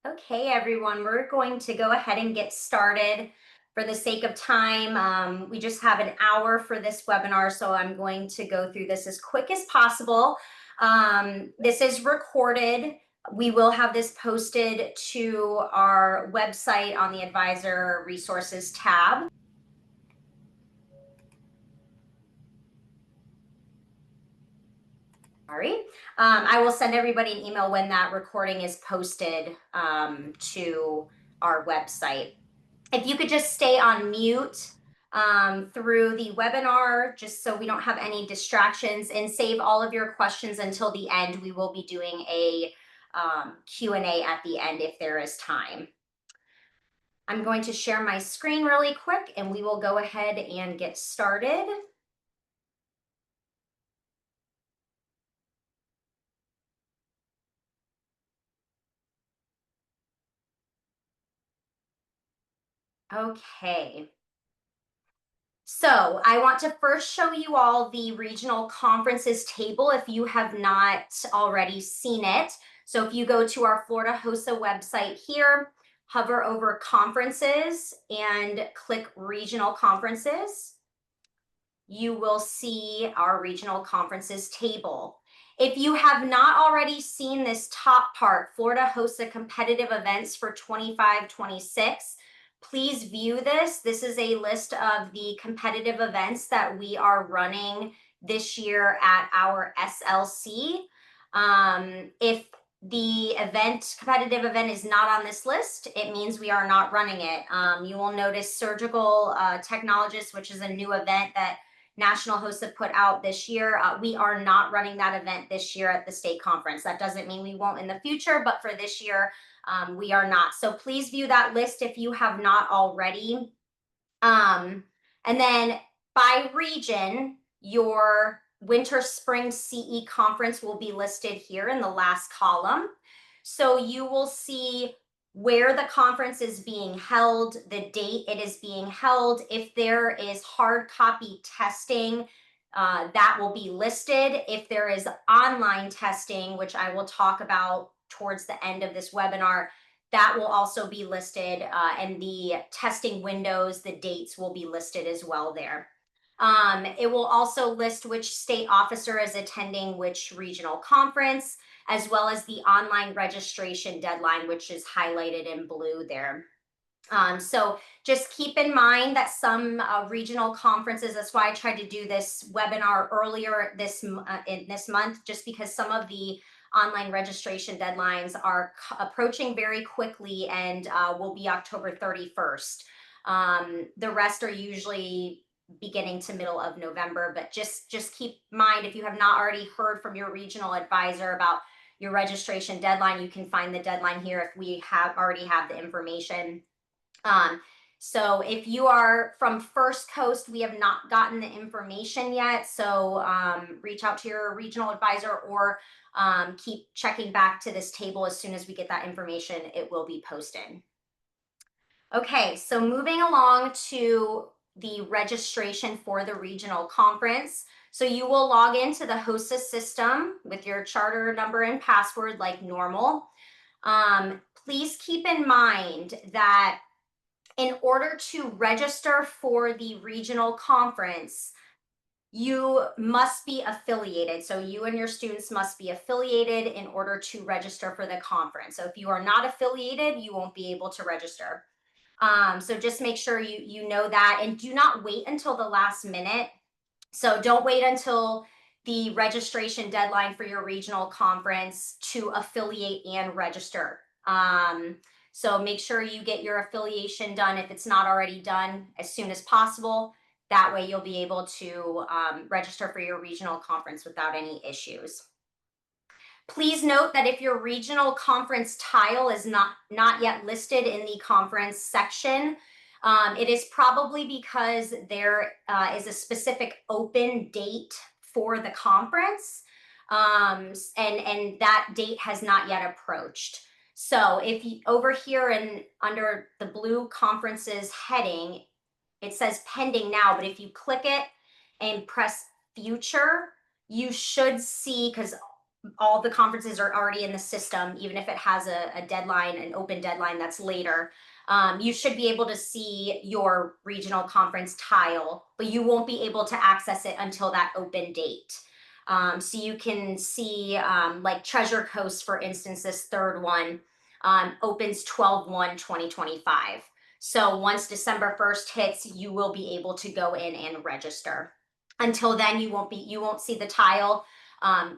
Okay, everyone, we're going to go ahead and get started. For the sake of time, we just have an hour for this webinar, so I'm going to go through this as quick as possible. This is recorded. We will have this posted to our website on the Advisor Resources tab. Sorry. I will send everybody an email when that recording is posted to our website. If you could just stay on mute through the webinar, just so we don't have any distractions, and save all of your questions until the end. We will be doing a Q&A at the end if there is time. I'm going to share my screen really quick and we will go ahead and get started. Okay. So I want to first show you all the regional conferences table if you have not already seen it. So if you go to our Florida HOSA website here, hover over conferences and click regional conferences, you will see our regional conferences table. If you have not already seen this top part, Florida HOSA competitive events for 25-26, please view this. This is a list of the competitive events that we are running this year at our SLC. If the competitive event is not on this list, it means we are not running it. You will notice surgical technologists, which is a new event that National HOSA put out this year. We are not running that event this year at the state conference. That doesn't mean we won't in the future, but for this year, we are not. So please view that list if you have not already. And then by region, your winter spring CE conference will be listed here in the last column. So you will see where the conference is being held, the date it is being held. If there is hard copy testing, that will be listed. If there is online testing, which I will talk about towards the end of this webinar, that will also be listed, and the testing windows, the dates will be listed as well there. It will also list which state officer is attending which regional conference, as well as the online registration deadline, which is highlighted in blue there. So just keep in mind that some regional conferences, that's why I tried to do this webinar earlier in this month, just because some of the online registration deadlines are approaching very quickly and will be October 31st. The rest are usually beginning to middle of November, but just keep in mind, if you have not already heard from your regional advisor about your registration deadline, you can find the deadline here if we already have the information. So if you are from First Coast, we have not gotten the information yet. So reach out to your regional advisor, or keep checking back to this table. As soon as we get that information, it will be posted. Okay, so moving along to the registration for the regional conference. So you will log into the HOSA system with your charter number and password like normal. Please keep in mind that in order to register for the regional conference, you must be affiliated. So you and your students must be affiliated in order to register for the conference. So if you are not affiliated, you won't be able to register. So just make sure you know that, and do not wait until the last minute. So don't wait until the registration deadline for your regional conference to affiliate and register. So make sure you get your affiliation done if it's not already done as soon as possible. That way you'll be able to register for your regional conference without any issues. Please note that if your regional conference tile is not yet listed in the conference section, it is probably because there is a specific open date for the conference, and that date has not yet approached. So if you, over here under the blue conferences heading, it says pending now, but if you click it and press future, you should see, because all the conferences are already in the system, even if it has a deadline, an open deadline that's later. You should be able to see your regional conference tile, but you won't be able to access it until that open date. So you can see like Treasure Coast, for instance, this third one opens 12/1/2025. So once December 1st hits, you will be able to go in and register. Until then, you won't see the tile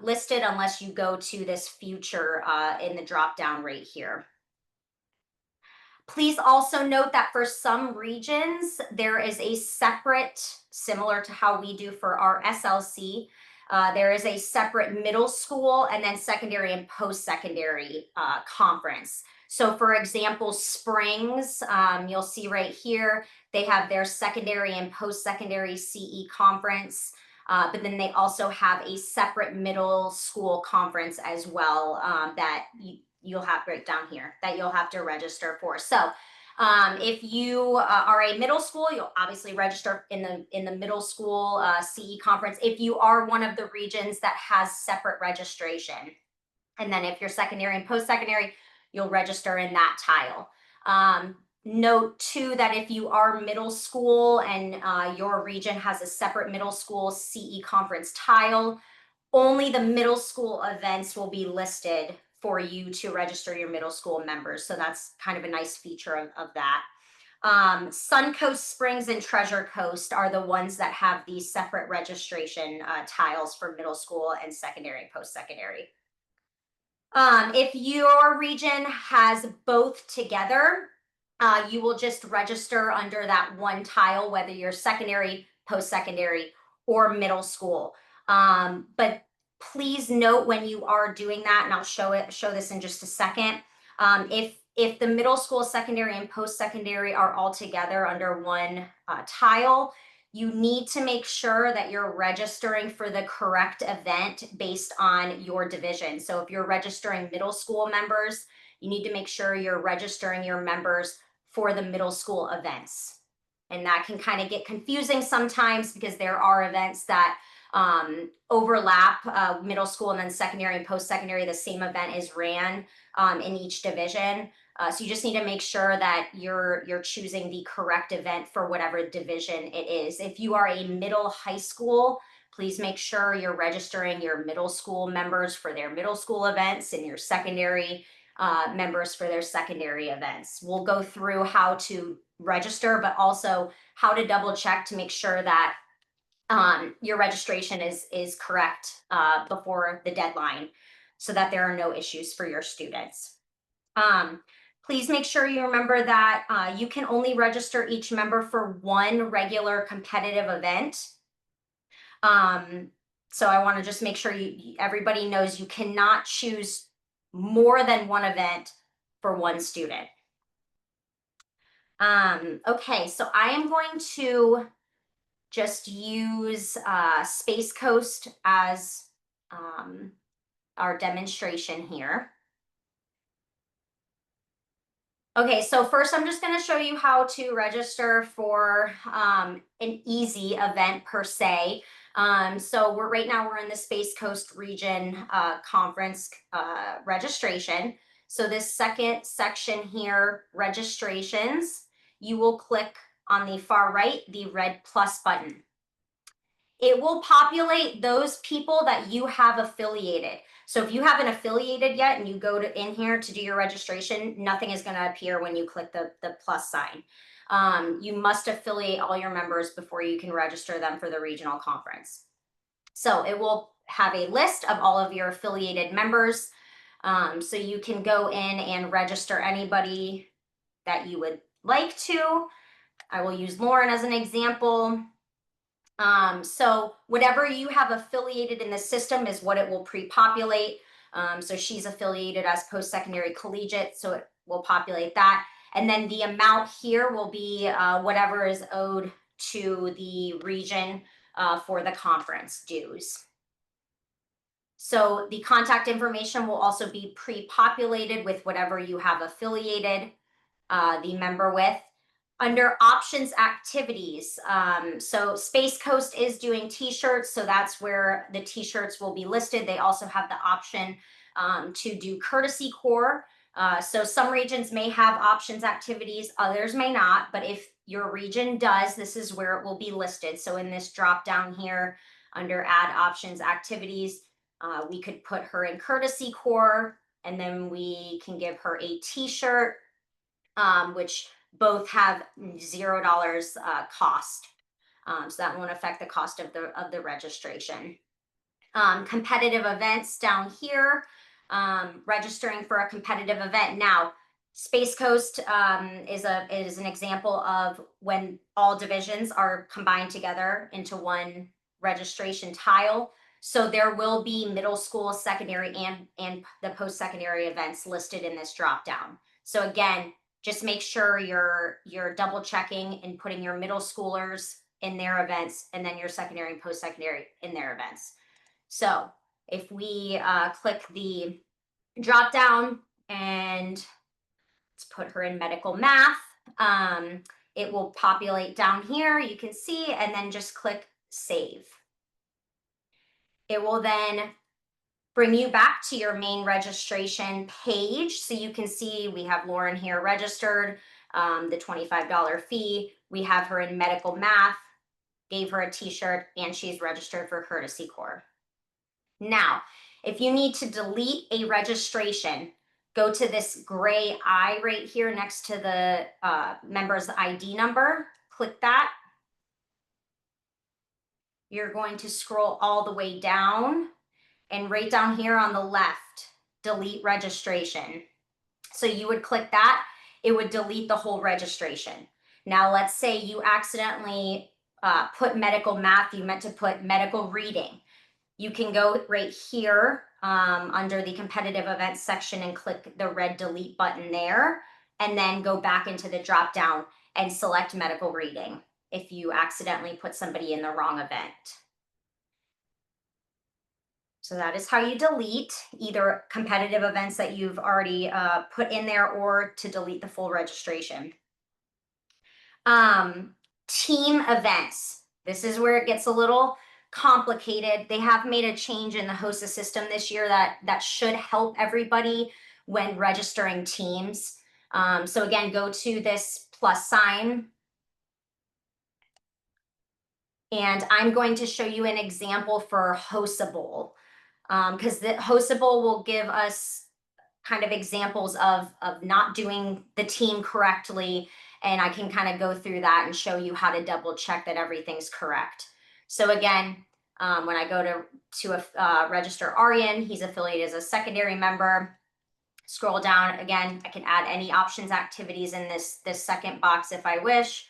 listed unless you go to this future in the drop down right here. Please also note that for some regions, there is a separate, similar to how we do for our SLC, there is a separate middle school and then secondary and post-secondary conference. So for example, Springs, you'll see right here, they have their secondary and post-secondary CE conference. But then they also have a separate middle school conference as well that you'll have right down here that you'll have to register for. So if you are a middle school, you'll obviously register in the middle school CE conference if you are one of the regions that has separate registration. And then if you're secondary and post-secondary, you'll register in that tile. Note too that if you are middle school and your region has a separate middle school CE conference tile, only the middle school events will be listed for you to register your middle school members. So that's kind of a nice feature of that. Suncoast, Springs, and Treasure Coast are the ones that have these separate registration tiles for middle school and secondary and post-secondary. If your region has both together, you will just register under that one tile, whether you're secondary, post-secondary, or middle school. But please note when you are doing that, and I'll show this in just a second. If the middle school, secondary, and post-secondary are all together under one tile, you need to make sure that you're registering for the correct event based on your division. So if you're registering middle school members, you need to make sure you're registering your members for the middle school events. And that can kind of get confusing sometimes because there are events that overlap middle school and then secondary and post-secondary. The same event is ran in each division. So you just need to make sure that you're choosing the correct event for whatever division it is. If you are a middle high school, please make sure you're registering your middle school members for their middle school events and your secondary members for their secondary events. We'll go through how to register, but also how to double check to make sure that your registration is correct before the deadline so that there are no issues for your students. Please make sure you remember that you can only register each member for one regular competitive event. So I want to just make sure everybody knows you cannot choose more than one event for one student. Okay, so I am going to just use Space Coast as our demonstration here. Okay, so first I'm just going to show you how to register for an easy event per se. So right now we're in the Space Coast region conference registration. So this second section here, registrations, you will click on the far right, the red plus button. It will populate those people that you have affiliated. So if you haven't affiliated yet and you go in here to do your registration, nothing is going to appear when you click the plus sign. You must affiliate all your members before you can register them for the regional conference. So it will have a list of all of your affiliated members. So you can go in and register anybody that you would like to. I will use Lauren as an example. So whatever you have affiliated in the system is what it will pre-populate. So she's affiliated as post-secondary collegiate, so it will populate that. And then the amount here will be whatever is owed to the region for the conference dues. So the contact information will also be pre-populated with whatever you have affiliated the member with. Under options activities, so Space Coast is doing t-shirts, so that's where the t-shirts will be listed. They also have the option to do courtesy core. So some regions may have options activities, others may not, but if your region does, this is where it will be listed. So in this drop down here under add options activities, we could put her in courtesy core, and then we can give her a t-shirt, which both have $0 cost. So that won't affect the cost of the registration. Competitive events down here, registering for a competitive event. Now, Space Coast is an example of when all divisions are combined together into one registration tile. So there will be middle school, secondary, and the post-secondary events listed in this drop down. So again, just make sure you're double checking and putting your middle schoolers in their events, and then your secondary and post-secondary in their events. So if we click the drop down and let's put her in medical math, it will populate down here, you can see, and then just click save. It will then bring you back to your main registration page. So you can see we have Lauren here registered, the $25 fee. We have her in medical math, gave her a t-shirt, and she's registered for courtesy core. Now, if you need to delete a registration, go to this gray I right here next to the member's ID number, click that. You're going to scroll all the way down, and right down here on the left, delete registration. So you would click that, it would delete the whole registration. Now, let's say you accidentally put medical math, you meant to put medical reading. You can go right here under the competitive events section and click the red delete button there, and then go back into the drop down and select medical reading if you accidentally put somebody in the wrong event. So that is how you delete either competitive events that you've already put in there, or to delete the full registration. Team events. This is where it gets a little complicated. They have made a change in the HOSA system this year that should help everybody when registering teams. So again, go to this plus sign. And I'm going to show you an example for HOSA Bowl, because the HOSA Bowl will give us kind of examples of not doing the team correctly. And I can kind of go through that and show you how to double check that everything's correct. So again, when I go to register Aryan, he's affiliated as a secondary member. Scroll down again, I can add any options activities in this second box if I wish.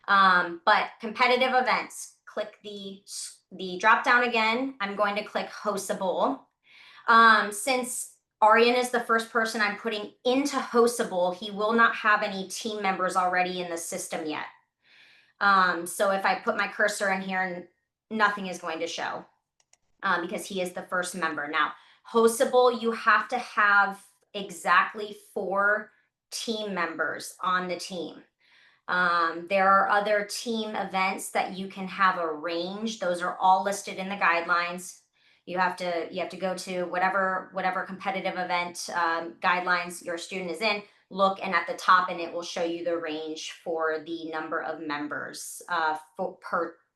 But competitive events, click the drop down again. I'm going to click HOSA Bowl. Since Aryan is the first person I'm putting into HOSA Bowl, he will not have any team members already in the system yet. So if I put my cursor in here, nothing is going to show because he is the first member. Now, HOSA Bowl, you have to have exactly 4 team members on the team. There are other team events that you can have arranged. Those are all listed in the guidelines. You have to go to whatever competitive event guidelines your student is in, look, and at the top, and it will show you the range for the number of members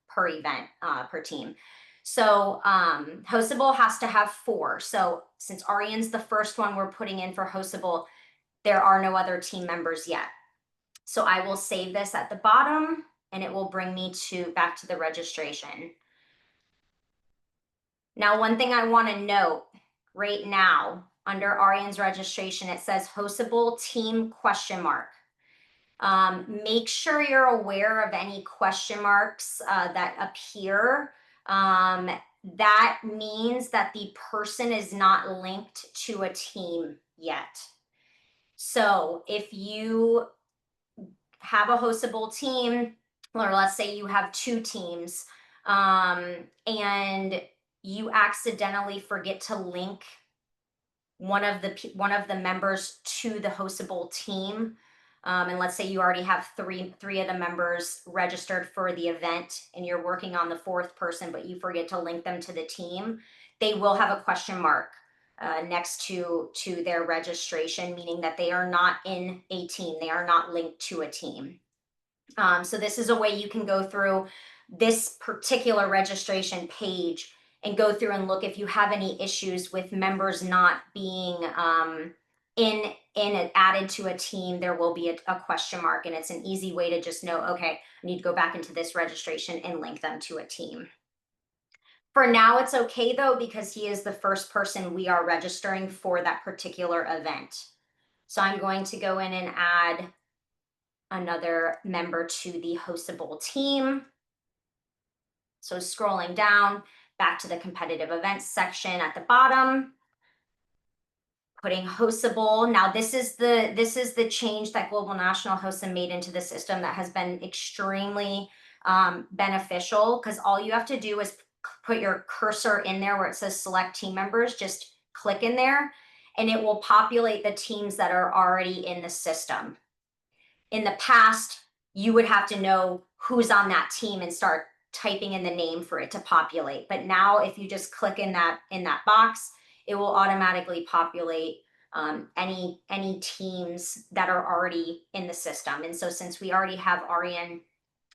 per event, per team. So HOSA Bowl has to have 4. So since Aryan's the first one we're putting in for HOSA Bowl, there are no other team members yet. So I will save this at the bottom, and it will bring me back to the registration. Now, one thing I want to note right now, under Aryan's registration, it says HOSA Bowl team ? Make sure you're aware of any question marks that appear. That means that the person is not linked to a team yet. So if you have a HOSA Bowl team, or let's say you have 2 teams, and you accidentally forget to link one of the members to the HOSA Bowl team, and let's say you already have three of the members registered for the event and you're working on the fourth person, but you forget to link them to the team, they will have a question mark next to their registration, meaning that they are not in a team. They are not linked to a team. So this is a way you can go through this particular registration page and go through and look if you have any issues with members not being added to a team. There will be a question mark, and it's an easy way to just know, okay, I need to go back into this registration and link them to a team. For now, it's okay though, because he is the first person we are registering for that particular event. So I'm going to go in and add another member to the HOSA team. So scrolling down back to the competitive events section at the bottom, putting HOSA. Now this is the change that Global National HOSA made into the system that has been extremely beneficial, because all you have to do is put your cursor in there where it says select team members, just click in there and it will populate the teams that are already in the system. In the past, you would have to know who's on that team and start typing in the name for it to populate. But now if you just click in that box, it will automatically populate any teams that are already in the system. And so since we already have Arian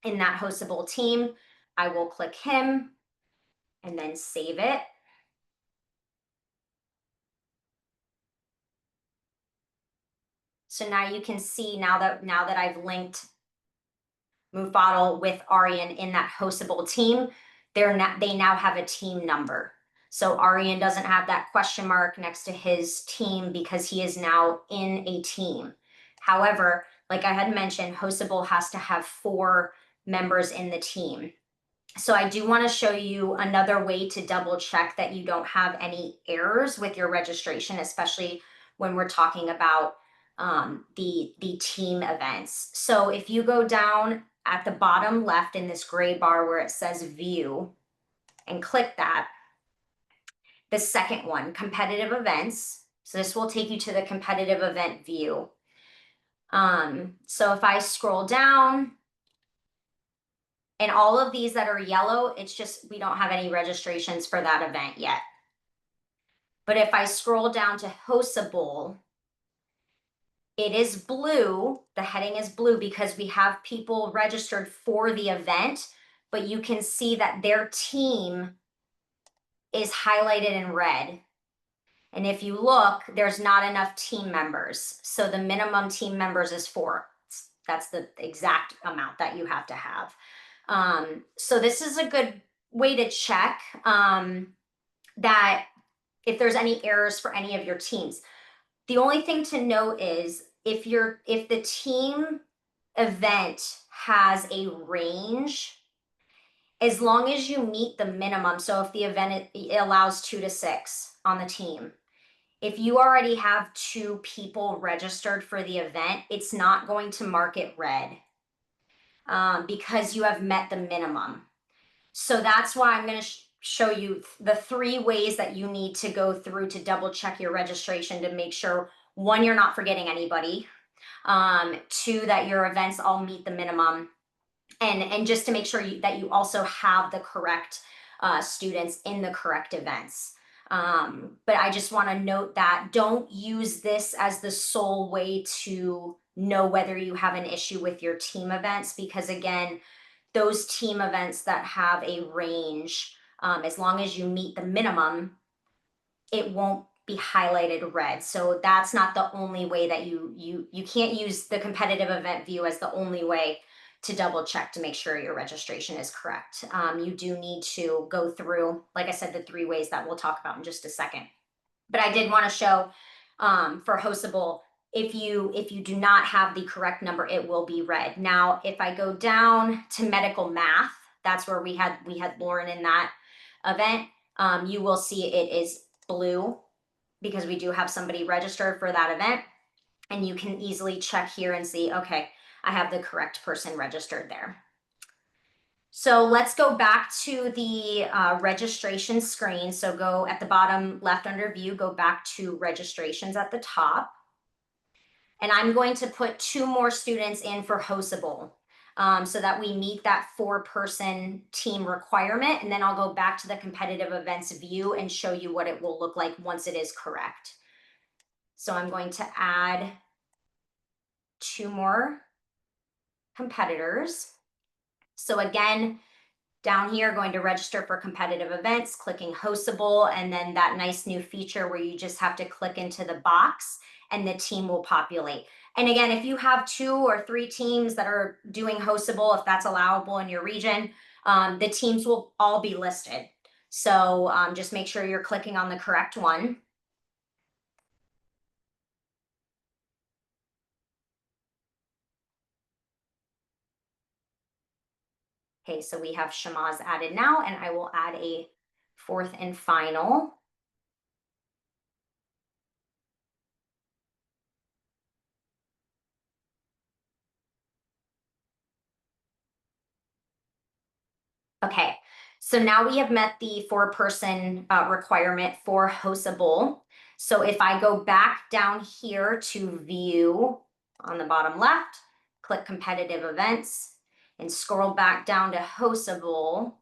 in that HOSA team, I will click him and then save it. So now you can see now that I've linked Mufadal with Arian in that HOSA team, they now have a team number. So Arian doesn't have that question mark next to his team because he is now in a team. However, like I had mentioned, HOSA has to have 4 members in the team. So I do want to show you another way to double check that you don't have any errors with your registration, especially when we're talking about the team events. So if you go down at the bottom left in this gray bar where it says view and click that, the second one, competitive events. So this will take you to the competitive event view. So if I scroll down, and all of these that are yellow, it's just we don't have any registrations for that event yet. But if I scroll down to HOSA Bowl, it is blue. The heading is blue because we have people registered for the event, but you can see that their team is highlighted in red. And if you look, there's not enough team members. So the minimum team members is 4. That's the exact amount that you have to have. So this is a good way to check that if there's any errors for any of your teams. The only thing to note is if the team event has a range, as long as you meet the minimum, so if the event it allows 2 to 6 on the team, if you already have 2 people registered for the event, it's not going to mark it red because you have met the minimum. So that's why I'm going to show you the 3 ways that you need to go through to double check your registration to make sure, 1, you're not forgetting anybody, 2, that your events all meet the minimum, and just to make sure that you also have the correct students in the correct events. But I just want to note that don't use this as the sole way to know whether you have an issue with your team events, because again, those team events that have a range, as long as you meet the minimum, it won't be highlighted red. So that's not the only way that you can't use the competitive event view as the only way to double check to make sure your registration is correct. You do need to go through, like I said, the 3 ways that we'll talk about in just a second. But I did want to show for HOSA, if you do not have the correct number, it will be red. Now, if I go down to medical math, that's where we had Lauren in that event. You will see it is blue because we do have somebody registered for that event, and you can easily check here and see, okay, I have the correct person registered there. So let's go back to the registration screen. So go at the bottom left under view, go back to registrations at the top. And I'm going to put 2 more students in for HOSA Bowl, so that we meet that 4-person team requirement. And then I'll go back to the competitive events view and show you what it will look like once it is correct. So I'm going to add 2 more competitors. So again, down here, going to register for competitive events, clicking HOSA Bowl, and then that nice new feature where you just have to click into the box and the team will populate. And again, if you have 2 or 3 teams that are doing HOSA Bowl, if that's allowable in your region, the teams will all be listed. So just make sure you're clicking on the correct one. Okay, so we have Shamaz added now, and I will add a 4th and final. Okay, so now we have met the 4-person requirement for HOSA Bowl. So if I go back down here to view on the bottom left, click competitive events, and scroll back down to HOSA Bowl,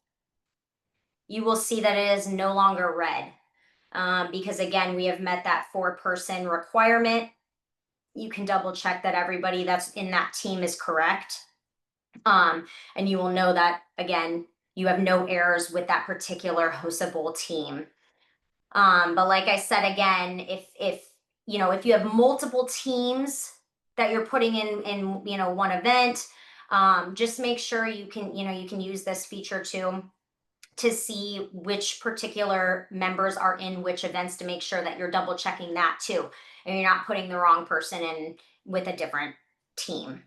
you will see that it is no longer red, because again, we have met that 4-person requirement. You can double check that everybody that's in that team is correct. And you will know that, again, you have no errors with that particular HOSA Bowl team. But like I said, again, if you have multiple teams that you're putting in one event, just make sure you can use this feature to see which particular members are in which events, to make sure that you're double checking that too, and you're not putting the wrong person in with a different team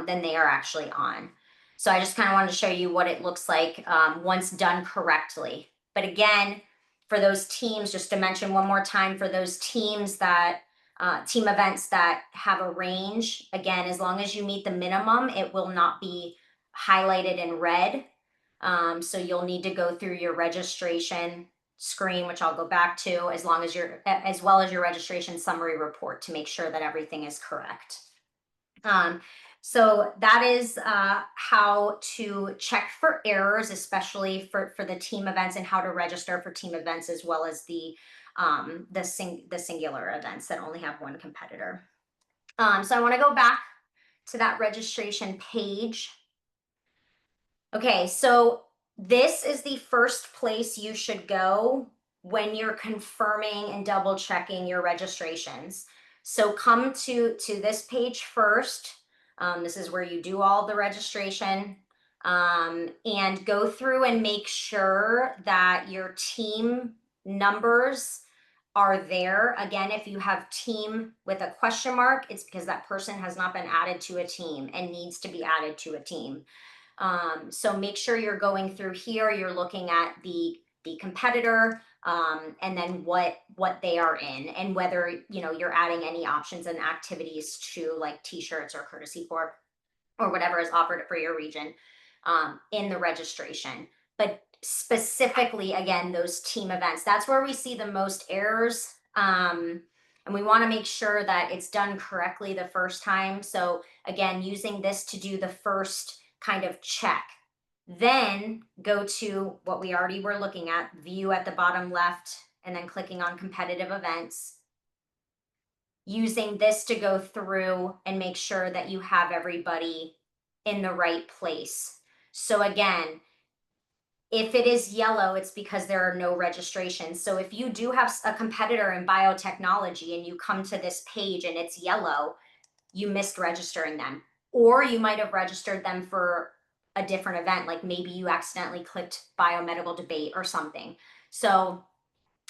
than they are actually on. So I just kind of wanted to show you what it looks like once done correctly. But again, for those teams, just to mention one more time, for those teams that team events that have a range, again, as long as you meet the minimum, it will not be highlighted in red. So you'll need to go through your registration screen, which I'll go back to, as well as your registration summary report, to make sure that everything is correct. So that is how to check for errors, especially for the team events, and how to register for team events, as well as the singular events that only have 1 competitor. So I want to go back to that registration page. Okay, so this is the first place you should go when you're confirming and double checking your registrations. So come to this page first. This is where you do all the registration, and go through and make sure that your team numbers are there. Again, if you have team with a question mark, it's because that person has not been added to a team and needs to be added to a team. So make sure you're going through here, you're looking at the competitor, and then what they are in, and whether you're adding any options and activities to, like t-shirts or courtesy corp or whatever is offered for your region in the registration. But specifically, again, those team events, that's where we see the most errors. And we want to make sure that it's done correctly the first time. So again, using this to do the first kind of check. Then go to what we already were looking at, view at the bottom left, and then clicking on competitive events. Using this to go through and make sure that you have everybody in the right place. So again, if it is yellow, it's because there are no registrations. So if you do have a competitor in biotechnology and you come to this page and it's yellow, you missed registering them. Or you might have registered them for a different event, like maybe you accidentally clicked biomedical debate or something. So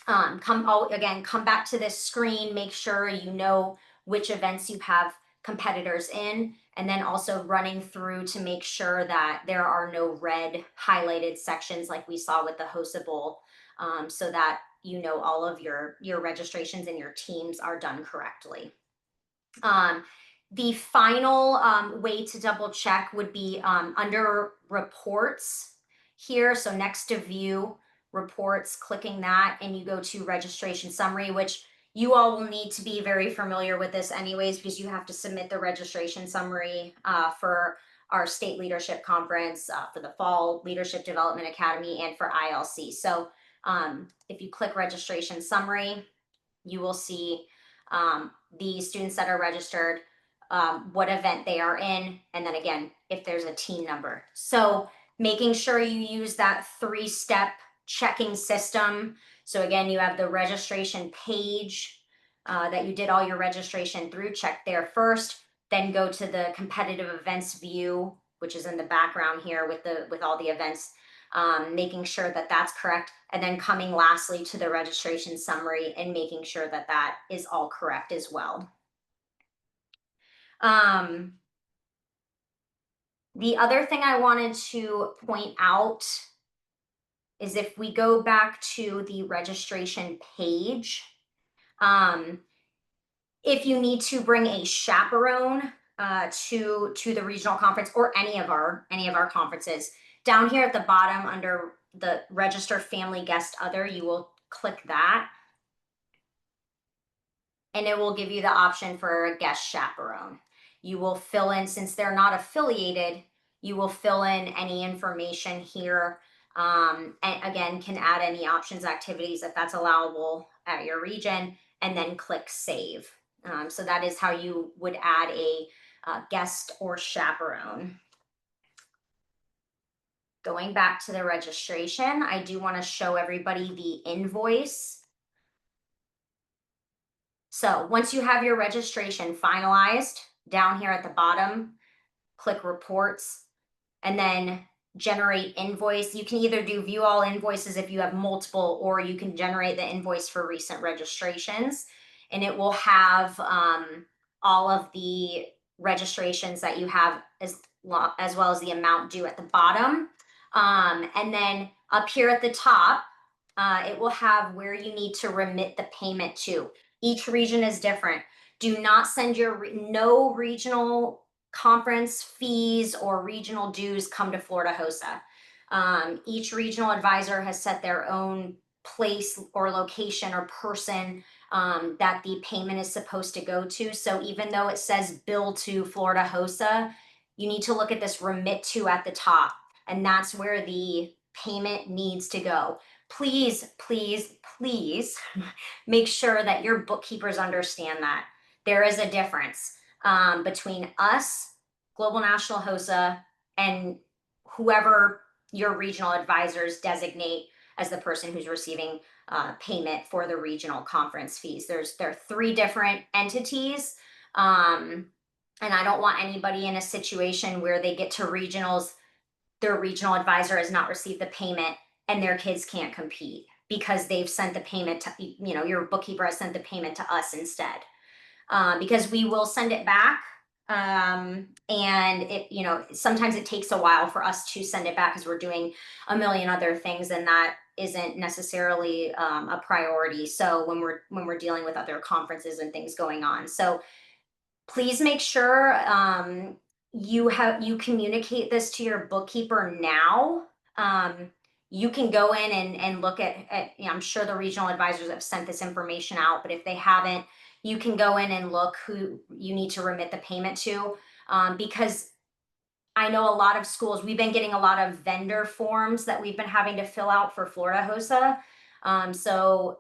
come back to this screen, make sure you know which events you have competitors in, and then also running through to make sure that there are no red highlighted sections like we saw with the HOSA Bowl, so that all of your registrations and your teams are done correctly. The final way to double check would be under reports here. So next to view reports, clicking that, and you go to registration summary, which You all will need to be very familiar with this anyways, because you have to submit the registration summary for our state leadership conference, for the Fall Leadership Development Academy, and for ILC. So if you click registration summary, you will see the students that are registered, what event they are in, and then again, if there's a team number. So making sure you use that 3-step checking system. So again, you have the registration page that you did all your registration through, check there first, then go to the competitive events view, which is in the background here with all the events, making sure that that's correct, and then coming lastly to the registration summary and making sure that that is all correct as well. The other thing I wanted to point out is if we go back to the registration page, if you need to bring a chaperone to the regional conference or any of our conferences, down here at the bottom under the register family guest other, you will click that, and it will give you the option for a guest chaperone. You will fill in, since they're not affiliated, you will fill in any information here, and again, can add any options, activities if that's allowable at your region, and then click save. So that is how you would add a guest or chaperone. Going back to the registration, I do want to show everybody the invoice. So once you have your registration finalized, down here at the bottom, click reports, and then generate invoice. You can either do view all invoices if you have multiple, or you can generate the invoice for recent registrations, and it will have all of the registrations that you have as well as the amount due at the bottom. And then up here at the top, it will have where you need to remit the payment to. Each region is different. Do not send no regional conference fees or regional dues come to Florida HOSA. Each regional advisor has set their own place or location or person that the payment is supposed to go to. So even though it says bill to Florida HOSA, you need to look at this remit to at the top, and that's where the payment needs to go. Please, please, please make sure that your bookkeepers understand that there is a difference between us, Global National HOSA, and whoever your regional advisors designate as the person who's receiving payment for the regional conference fees. There are 3 different entities, and I don't want anybody in a situation where they get to regionals, their regional advisor has not received the payment, and their kids can't compete because they've sent the payment to, your bookkeeper has sent the payment to us instead. Because we will send it back. And it, sometimes it takes a while for us to send it back because we're doing a million other things, and that isn't necessarily a priority. So when we're dealing with other conferences and things going on. So please make sure you communicate this to your bookkeeper now. You can go in and look at I'm sure the regional advisors have sent this information out, but if they haven't, you can go in and look who you need to remit the payment to, because I know a lot of schools, we've been getting a lot of vendor forms that we've been having to fill out for Florida HOSA. So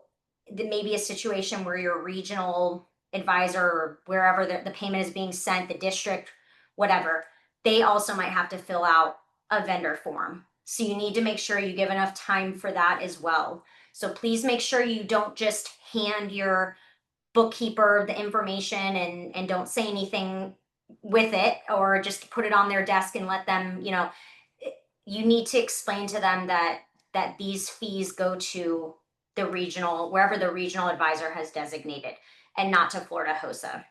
there may be a situation where your regional advisor or wherever the payment is being sent, the district, whatever, they also might have to fill out a vendor form. So you need to make sure you give enough time for that as well. So please make sure you don't just hand your bookkeeper the information and don't say anything with it, or just put it on their desk and let them, you need to explain to them that these fees go to the regional, wherever the regional advisor has designated, and not to Florida HOSA,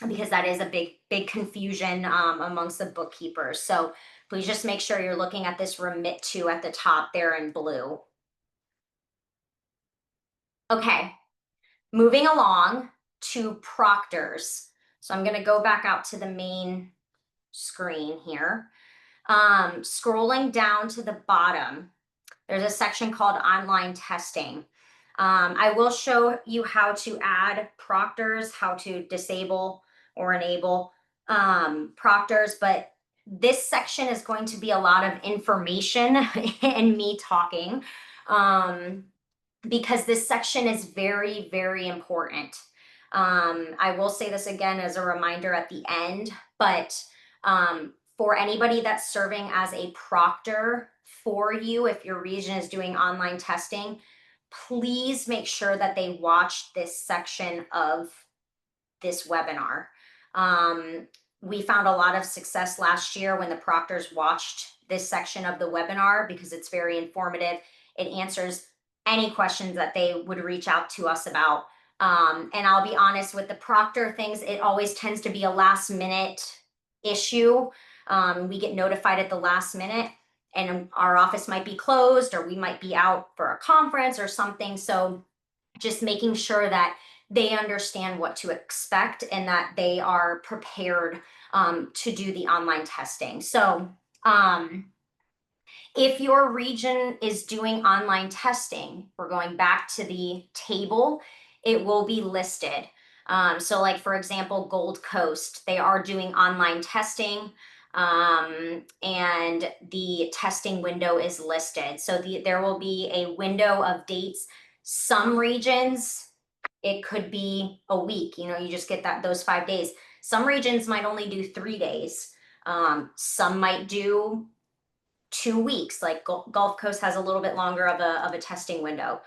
because that is a big confusion amongst the bookkeepers. So please just make sure you're looking at this remit to at the top there in blue. Okay, moving along to Proctors. So I'm going to go back out to the main screen here. Scrolling down to the bottom, there's a section called online testing. I will show you how to add proctors, how to disable or enable proctors, but this section is going to be a lot of information and me talking, because this section is very, very important. I will say this again as a reminder at the end, but for anybody that's serving as a proctor for you, if your region is doing online testing, please make sure that they watch this section of this webinar. We found a lot of success last year when the proctors watched this section of the webinar because it's very informative. It answers any questions that they would reach out to us about. And I'll be honest, with the proctor things, it always tends to be a last minute issue. We get notified at the last minute and our office might be closed or we might be out for a conference or something. So just making sure that they understand what to expect and that they are prepared to do the online testing. So if your region is doing online testing, we're going back to the table, it will be listed. So like, for example, Gold Coast, they are doing online testing, and the testing window is listed. So there will be a window of dates. Some regions, it could be a week, you just get those 5 days. Some regions might only do 3 days. Some might do 2 weeks, like Gulf Coast has a little bit longer of a testing window.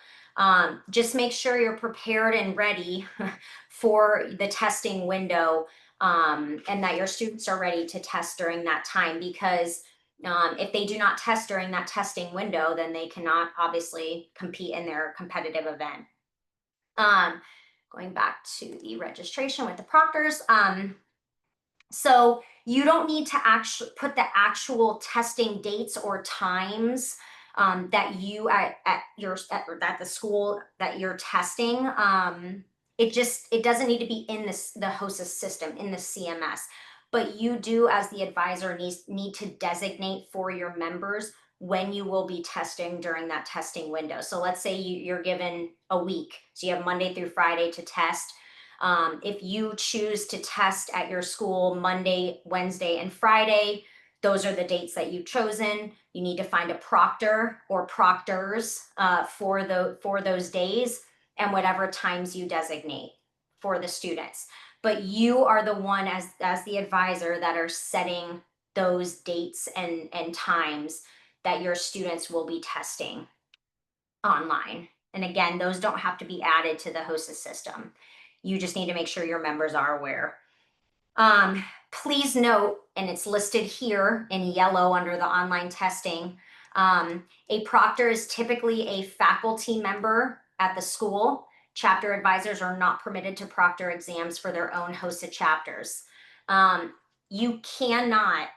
Just make sure you're prepared and ready for the testing window, and that your students are ready to test during that time, because if they do not test during that testing window, then they cannot obviously compete in their competitive event. Going back to the registration with the proctors. So you don't need to actually put the actual testing dates or times that you at the school that you're testing. It doesn't need to be in the HOSA system, in the CMS, but you do, as the advisor, need to designate for your members when you will be testing during that testing window. So let's say you're given a week, so you have Monday through Friday to test. If you choose to test at your school Monday, Wednesday, and Friday, those are the dates that you've chosen. You need to find a proctor or proctors for those days and whatever times you designate for the students. But you are the one, as the advisor, that are setting those dates and times that your students will be testing online. And again, those don't have to be added to the HOSA system. You just need to make sure your members are aware. Please note, and it's listed here in yellow under the online testing, a proctor is typically a faculty member at the school. Chapter advisors are not permitted to proctor exams for their own HOSA chapters. You cannot,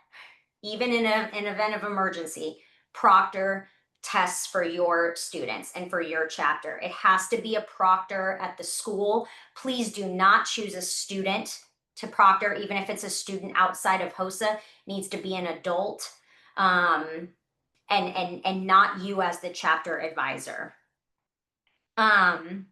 even in an event of emergency, proctor tests for your students and for your chapter. It has to be a proctor at the school. Please do not choose a student to proctor, even if it's a student outside of HOSA. It needs to be an adult, and not you as the chapter advisor. And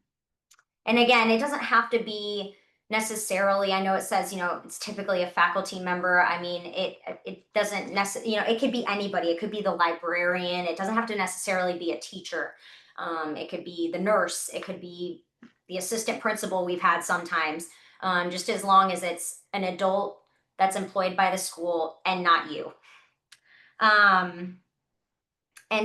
again, it doesn't have to be necessarily, I know it says, it's typically a faculty member. I mean, it doesn't necessarily, it could be anybody. It could be the librarian. It doesn't have to necessarily be a teacher. It could be the nurse. It could be the assistant principal we've had sometimes, just as long as it's an adult that's employed by the school and not you. And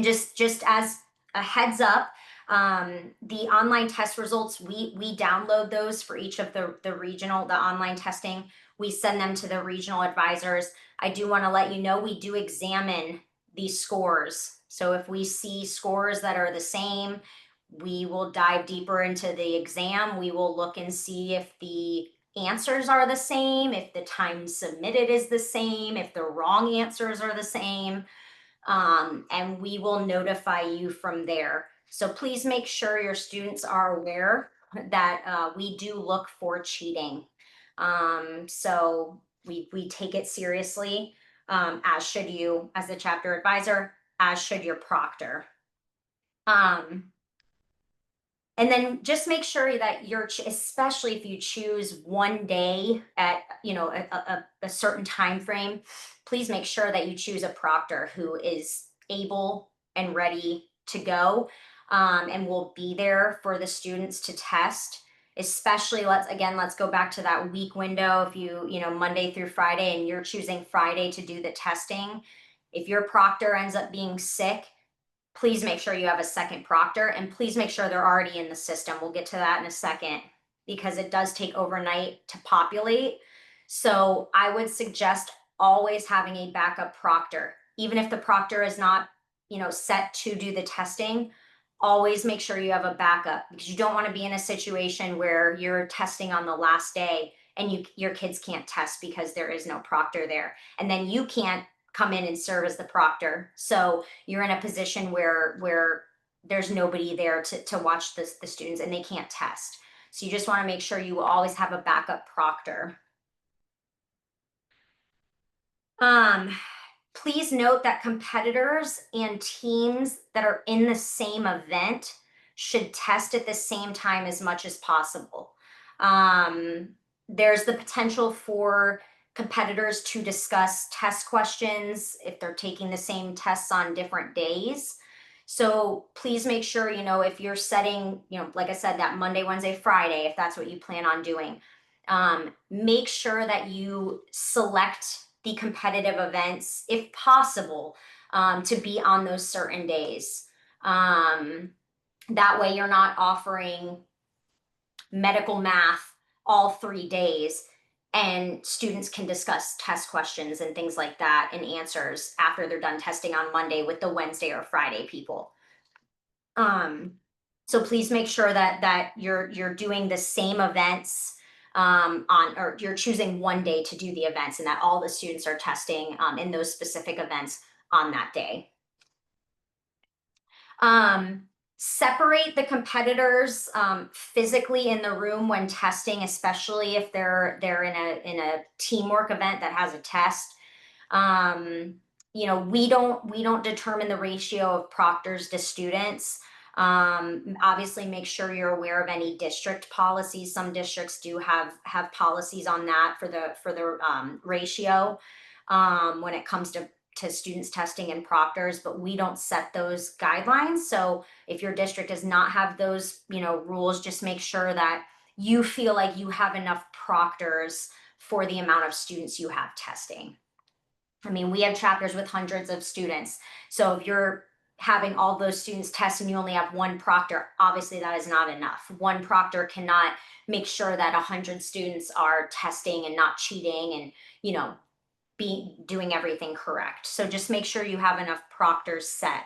just as a heads up, the online test results, we download those for each of the online testing. We send them to the regional advisors. I do want to let you know, we do examine these scores. So if we see scores that are the same, we will dive deeper into the exam. We will look and see if the answers are the same, if the time submitted is the same, if the wrong answers are the same. And we will notify you from there. So please make sure your students are aware that we do look for cheating. So we take it seriously, as should you as the chapter advisor, as should your proctor. And then just make sure that especially if you choose one day at, a certain time frame, please make sure that you choose a proctor who is able and ready to go, and will be there for the students to test. Especially, let's go back to that week window. If Monday through Friday, and you're choosing Friday to do the testing, if your proctor ends up being sick, please make sure you have a second proctor, and please make sure they're already in the system. We'll get to that in a second, because it does take overnight to populate. So I would suggest always having a backup proctor, even if the proctor is not, set to do the testing. Always make sure you have a backup, because you don't want to be in a situation where you're testing on the last day and your kids can't test because there is no proctor there, and then you can't come in and serve as the proctor. So you're in a position where there's nobody there to watch the students, and they can't test. So you just want to make sure you always have a backup proctor. Please note that competitors and teams that are in the same event should test at the same time as much as possible. There's the potential for competitors to discuss test questions if they're taking the same tests on different days. So please make sure, if you're setting, like I said, that Monday, Wednesday, Friday, if that's what you plan on doing, make sure that you select the competitive events, if possible, to be on those certain days. That way you're not offering medical math all 3 days, and students can discuss test questions and things like that and answers after they're done testing on Monday with the Wednesday or Friday people. So please make sure that you're doing the same events, or you're choosing one day to do the events, and that all the students are testing in those specific events on that day. Separate the competitors physically in the room when testing, especially if they're in a teamwork event that has a test. We don't determine the ratio of proctors to students. Obviously make sure you're aware of any district policies. Some districts do have policies on that for the ratio when it comes to students testing and proctors, but we don't set those guidelines. So if your district does not have those, rules, just make sure that you feel like you have enough proctors for the amount of students you have testing. I mean, we have chapters with hundreds of students. So if you're having all those students test and you only have one proctor, obviously that is not enough. One proctor cannot make sure that 100 students are testing and not cheating and, be doing everything correct. So just make sure you have enough proctors set.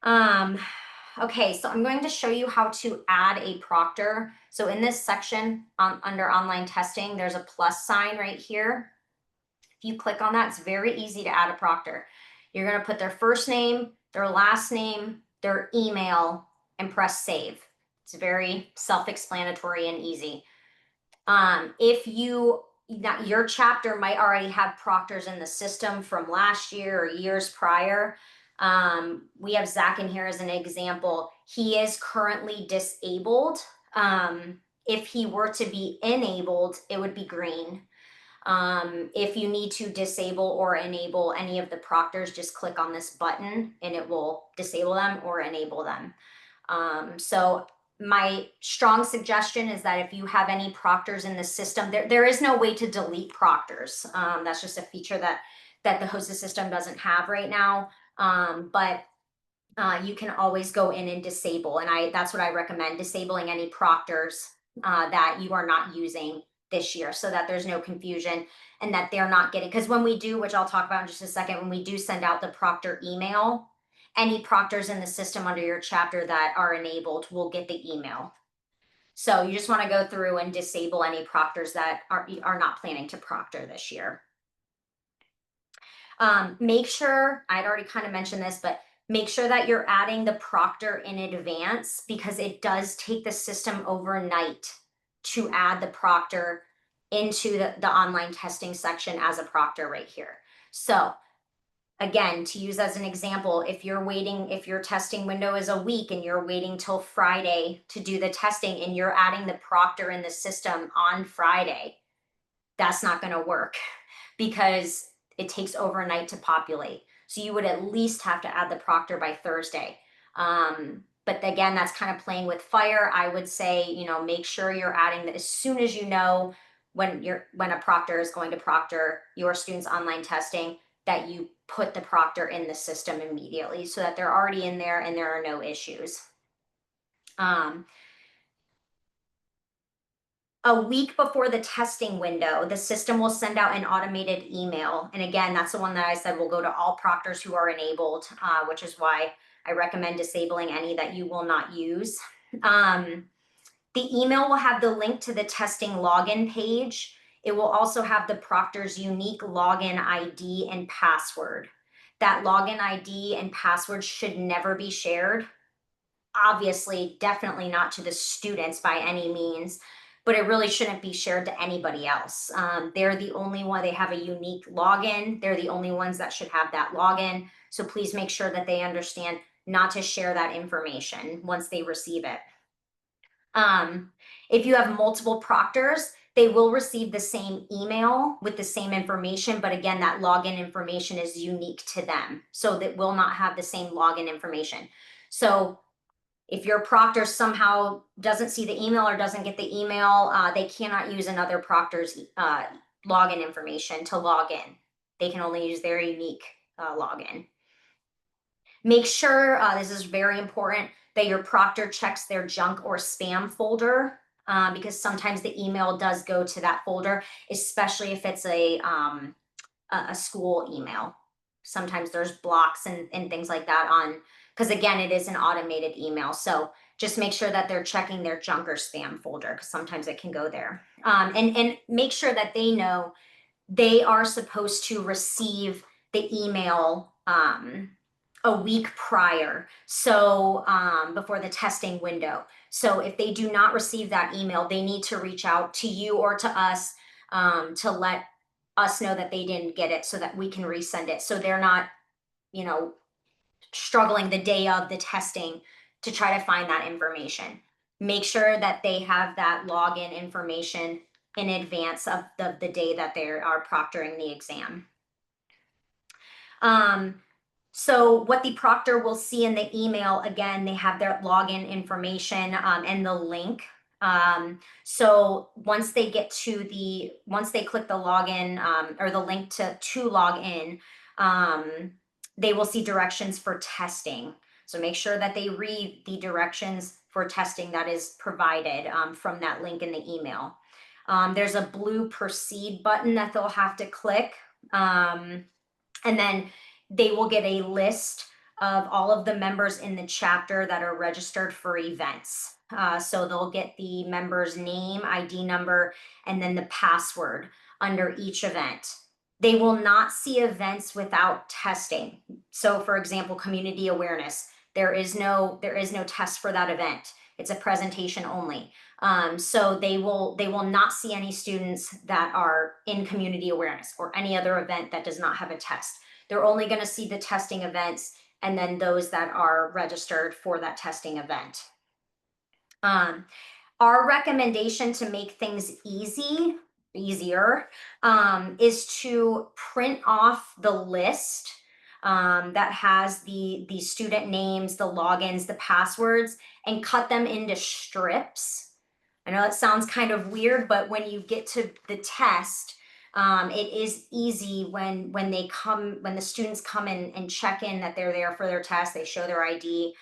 Okay, so I'm going to show you how to add a proctor. So in this section under online testing, there's a plus sign right here. If you click on that, it's very easy to add a proctor. You're going to put their first name, their last name, their email, and press save. It's very self-explanatory and easy. If your chapter might already have proctors in the system from last year or years prior. We have Zach in here as an example. He is currently disabled. If he were to be enabled, it would be green. If you need to disable or enable any of the proctors, just click on this button and it will disable them or enable them. So my strong suggestion is that if you have any proctors in the system, there is no way to delete proctors. That's just a feature that the HOSA system doesn't have right now. But you can always go in and disable, and that's what I recommend, disabling any proctors that you are not using this year, so that there's no confusion and that they're not getting, because when we do, which I'll talk about in just a second, when we do send out the proctor email, any proctors in the system under your chapter that are enabled will get the email. So you just want to go through and disable any proctors that are not planning to proctor this year. Make sure, I'd already kind of mentioned this, but make sure that you're adding the proctor in advance, because it does take the system overnight to add the proctor into the online testing section as a proctor right here. So Again, to use as an example, if your testing window is a week and you're waiting till Friday to do the testing and you're adding the proctor in the system on Friday, that's not going to work because it takes overnight to populate. So you would at least have to add the proctor by Thursday. But again, that's kind of playing with fire. I would say, make sure you're adding that as soon as you know when a proctor is going to proctor your students' online testing, that you put the proctor in the system immediately so that they're already in there and there are no issues. A week before the testing window, the system will send out an automated email. And again, that's the one that I said will go to all proctors who are enabled, which is why I recommend disabling any that you will not use. The email will have the link to the testing login page. It will also have the proctor's unique login ID and password. That login ID and password should never be shared. Obviously, definitely not to the students by any means, but it really shouldn't be shared to anybody else. They're the only one, they have a unique login. They're the only ones that should have that login. So please make sure that they understand not to share that information once they receive it. If you have multiple proctors, they will receive the same email with the same information, but again, that login information is unique to them. So that will not have the same login information. So if your proctor somehow doesn't see the email or doesn't get the email, they cannot use another proctor's login information to log in. They can only use their unique login. Make sure, this is very important, that your proctor checks their junk or spam folder because sometimes the email does go to that folder, especially if it's a school email. Sometimes there's blocks and things like that on, because again, it is an automated email. So just make sure that they're checking their junk or spam folder because sometimes it can go there. And make sure that they know they are supposed to receive the email a week prior, so before the testing window. So if they do not receive that email, they need to reach out to you or to us to let us know that they didn't get it so that we can resend it. So they're not, struggling the day of the testing to try to find that information. Make sure that they have that login information in advance of the day that they are proctoring the exam. So what the proctor will see in the email, again, they have their login information and the link. So once they click the login or the link to log in, they will see directions for testing. So make sure that they read the directions for testing that is provided from that link in the email. There's a blue proceed button that they'll have to click. And then they will get a list of all of the members in the chapter that are registered for events. So they'll get the member's name, ID number, and then the password under each event. They will not see events without testing. So for example, community awareness, there is no test for that event. It's a presentation only. So they will not see any students that are in community awareness or any other event that does not have a test. They're only going to see the testing events and then those that are registered for that testing event. Our recommendation to make things easier is to print off the list that has the student names, the logins, the passwords, and cut them into strips. I know that sounds kind of weird, but when you get to the test, it is easy when the students come in and check in that they're there for their test, they show their ID,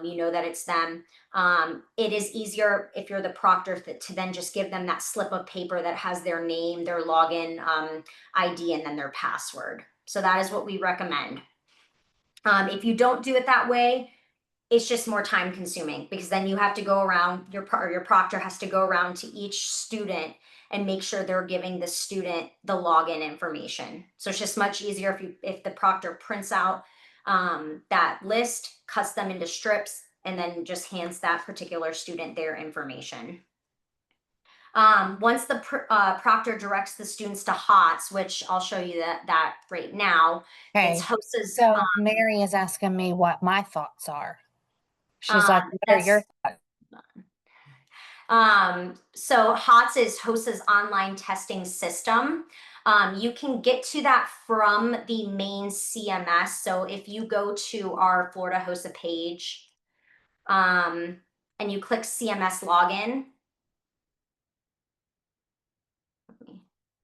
you know that it's them. It is easier if you're the proctor to then just give them that slip of paper that has their name, their login ID, and then their password. So that is what we recommend. If you don't do it that way, it's just more time consuming because then you have to go around, your proctor has to go around to each student and make sure they're giving the student the login information. So it's just much easier if the proctor prints out that list, cuts them into strips, and then just hands that particular student their information. Once the proctor directs the students to HOTS, which I'll show you that right now, it's Okay. HOSA's. So Mary is asking me what my thoughts are. She's like, what are your That's thoughts? so HOTS is HOSA's online testing system. You can get to that from the main CMS. So if you go to our Florida HOSA page, and you click CMS login,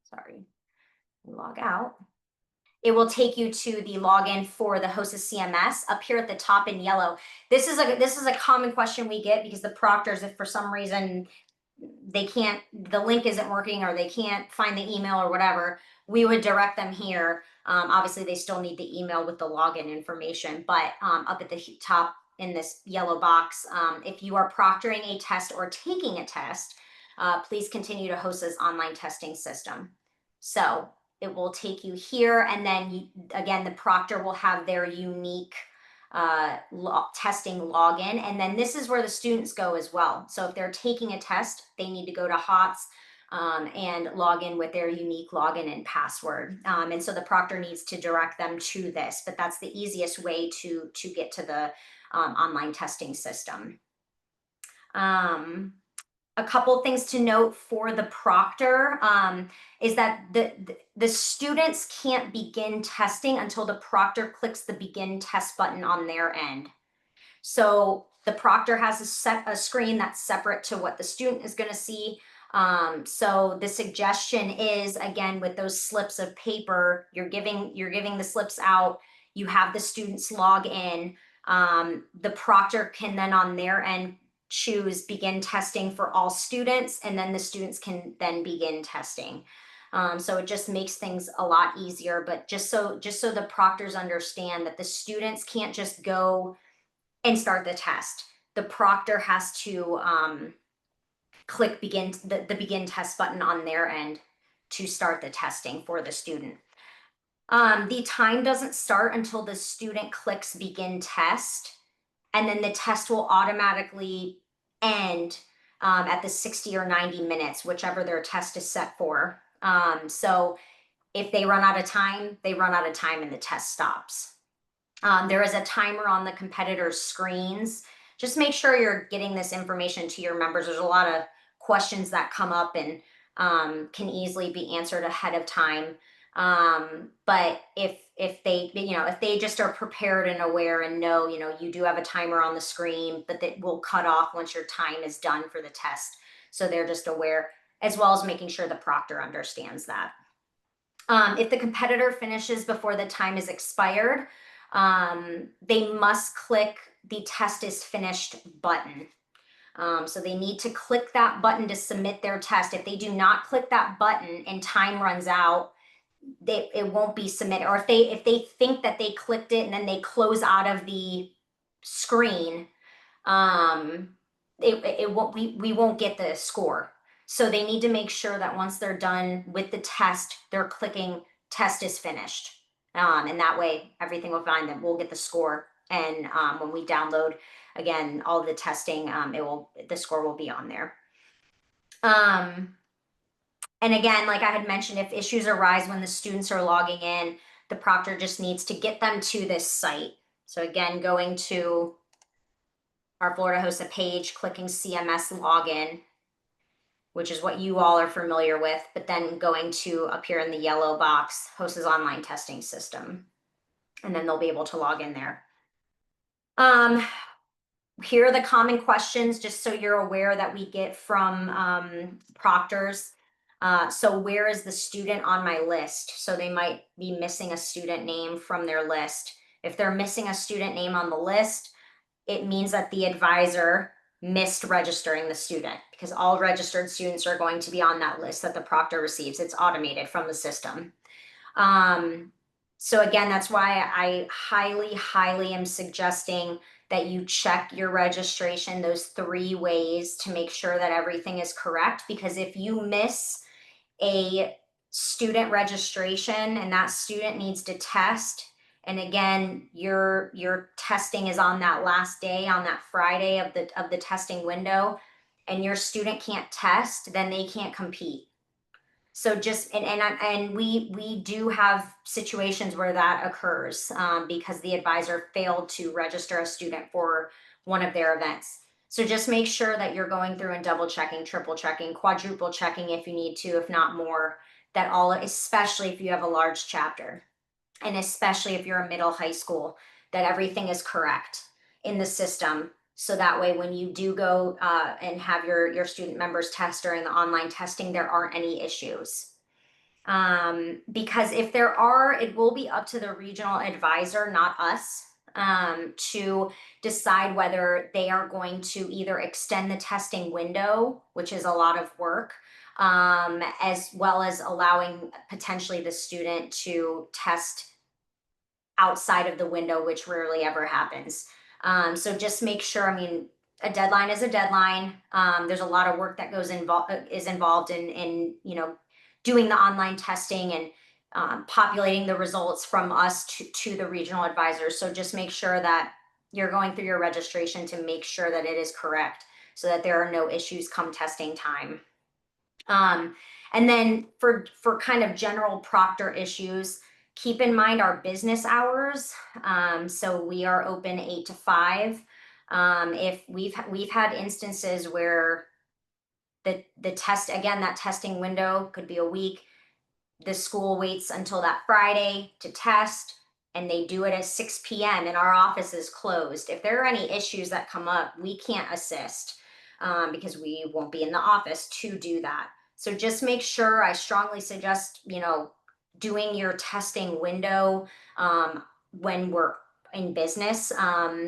sorry, log out. It will take you to the login for the HOSA CMS up here at the top in yellow. This is a common question we get because the proctors, if for some reason the link isn't working or they can't find the email or whatever, we would direct them here. Obviously, they still need the email with the login information, but up at the top in this yellow box, if you are proctoring a test or taking a test, please continue to HOSA's online testing system. So it will take you here, and then again, the proctor will have their unique testing login, and then this is where the students go as well. So if they're taking a test, they need to go to HOTS and log in with their unique login and password. And so the proctor needs to direct them to this, but that's the easiest way to get to the online testing system. A couple things to note for the proctor is that the students can't begin testing until the proctor clicks the begin test button on their end. So the proctor has a screen that's separate to what the student is going to see. So the suggestion is, again, with those slips of paper, you're giving the slips out, you have the students log in. The proctor can then on their end choose begin testing for all students, and then the students can then begin testing. So it just makes things a lot easier, but just so the proctors understand that the students can't just go and start the test. The proctor has to click the begin test button on their end to start the testing for the student. The time doesn't start until the student clicks begin test, and then the test will automatically end at the 60 or 90 minutes, whichever their test is set for. So if they run out of time, they run out of time and the test stops. There is a timer on the competitors' screens. Just make sure you're getting this information to your members. There's a lot of questions that come up and can easily be answered ahead of time. But if they just are prepared and aware and know, you do have a timer on the screen, but that will cut off once your time is done for the test. So they're just aware, as well as making sure the proctor understands that. If the competitor finishes before the time is expired, they must click the test is finished button. So they need to click that button to submit their test. If they do not click that button and time runs out, it won't be submitted. Or if they think that they clicked it and then they close out of the screen, it won't, we won't get the score. So they need to make sure that once they're done with the test, they're clicking test is finished. And that way everything will find that we'll get the score. And when we download again all the testing, the score will be on there. And again, like I had mentioned, if issues arise when the students are logging in, the proctor just needs to get them to this site. So again, going to our Florida HOSA page, clicking CMS login, which is what you all are familiar with, but then going to up here in the yellow box, HOSA's online testing system, and then they'll be able to log in there. Here are the common questions, just so you're aware, that we get from proctors. So where is the student on my list? So they might be missing a student name from their list. If they're missing a student name on the list, it means that the advisor missed registering the student, because all registered students are going to be on that list that the proctor receives. It's automated from the system. So again, that's why I highly am suggesting that you check your registration those 3 ways to make sure that everything is correct. Because if you miss a student registration and that student needs to test, and again, your testing is on that last day, on that Friday of the testing window, and your student can't test, then they can't compete. So just and we do have situations where that occurs, because the advisor failed to register a student for one of their events. So just make sure that you're going through and double checking, triple checking, quadruple checking if you need to, if not more, that all, especially if you have a large chapter, and especially if you're a middle high school, that everything is correct in the system. So that way, when you do go and have your student members test during the online testing, there aren't any issues. Because if there are, it will be up to the regional advisor, not us, to decide whether they are going to either extend the testing window, which is a lot of work, as well as allowing potentially the student to test outside of the window, which rarely ever happens. So just make sure, I mean, a deadline is a deadline. There's a lot of work that is involved in, doing the online testing and populating the results from us to the regional advisors. So just make sure that you're going through your registration to make sure that it is correct, so that there are no issues come testing time. And then for kind of general proctor issues, keep in mind our business hours. So we are open 8 to 5. If we've had instances where the test, again, that testing window could be a week. The school waits until that Friday to test, and they do it at 6 p.m. and our office is closed. If there are any issues that come up, we can't assist, because we won't be in the office to do that. So just make sure, I strongly suggest, doing your testing window when we're in business.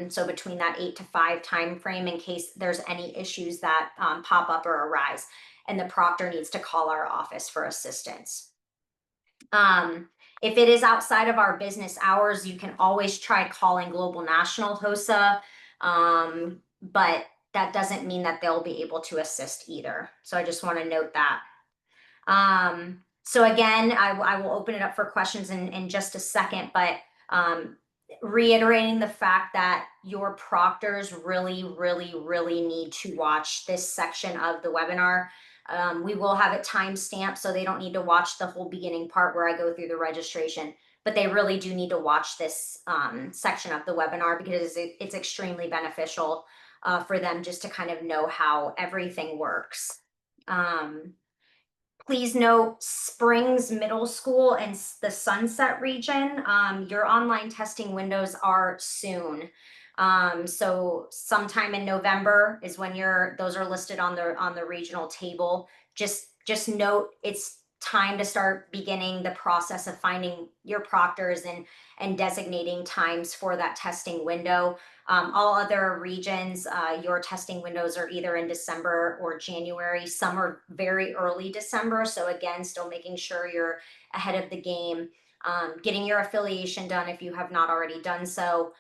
So between that 8 to 5 time frame, in case there's any issues that pop up or arise, and the proctor needs to call our office for assistance. If it is outside of our business hours, you can always try calling Global National HOSA, but that doesn't mean that they'll be able to assist either. So I just want to note that. So again, I will open it up for questions in just a second, but reiterating the fact that your proctors really, really, really need to watch this section of the webinar. We will have it timestamped, so they don't need to watch the whole beginning part where I go through the registration, but they really do need to watch this section of the webinar, because it's extremely beneficial for them just to kind of know how everything works. Please note, Springs Middle School and the Sunset region, your online testing windows are soon. So sometime in November is when those are listed on the regional table. Just note, it's time to start beginning the process of finding your proctors and designating times for that testing window. All other regions, your testing windows are either in December or January. Some are very early December. So again, still making sure you're ahead of the game. Getting your affiliation done if you have not already done so.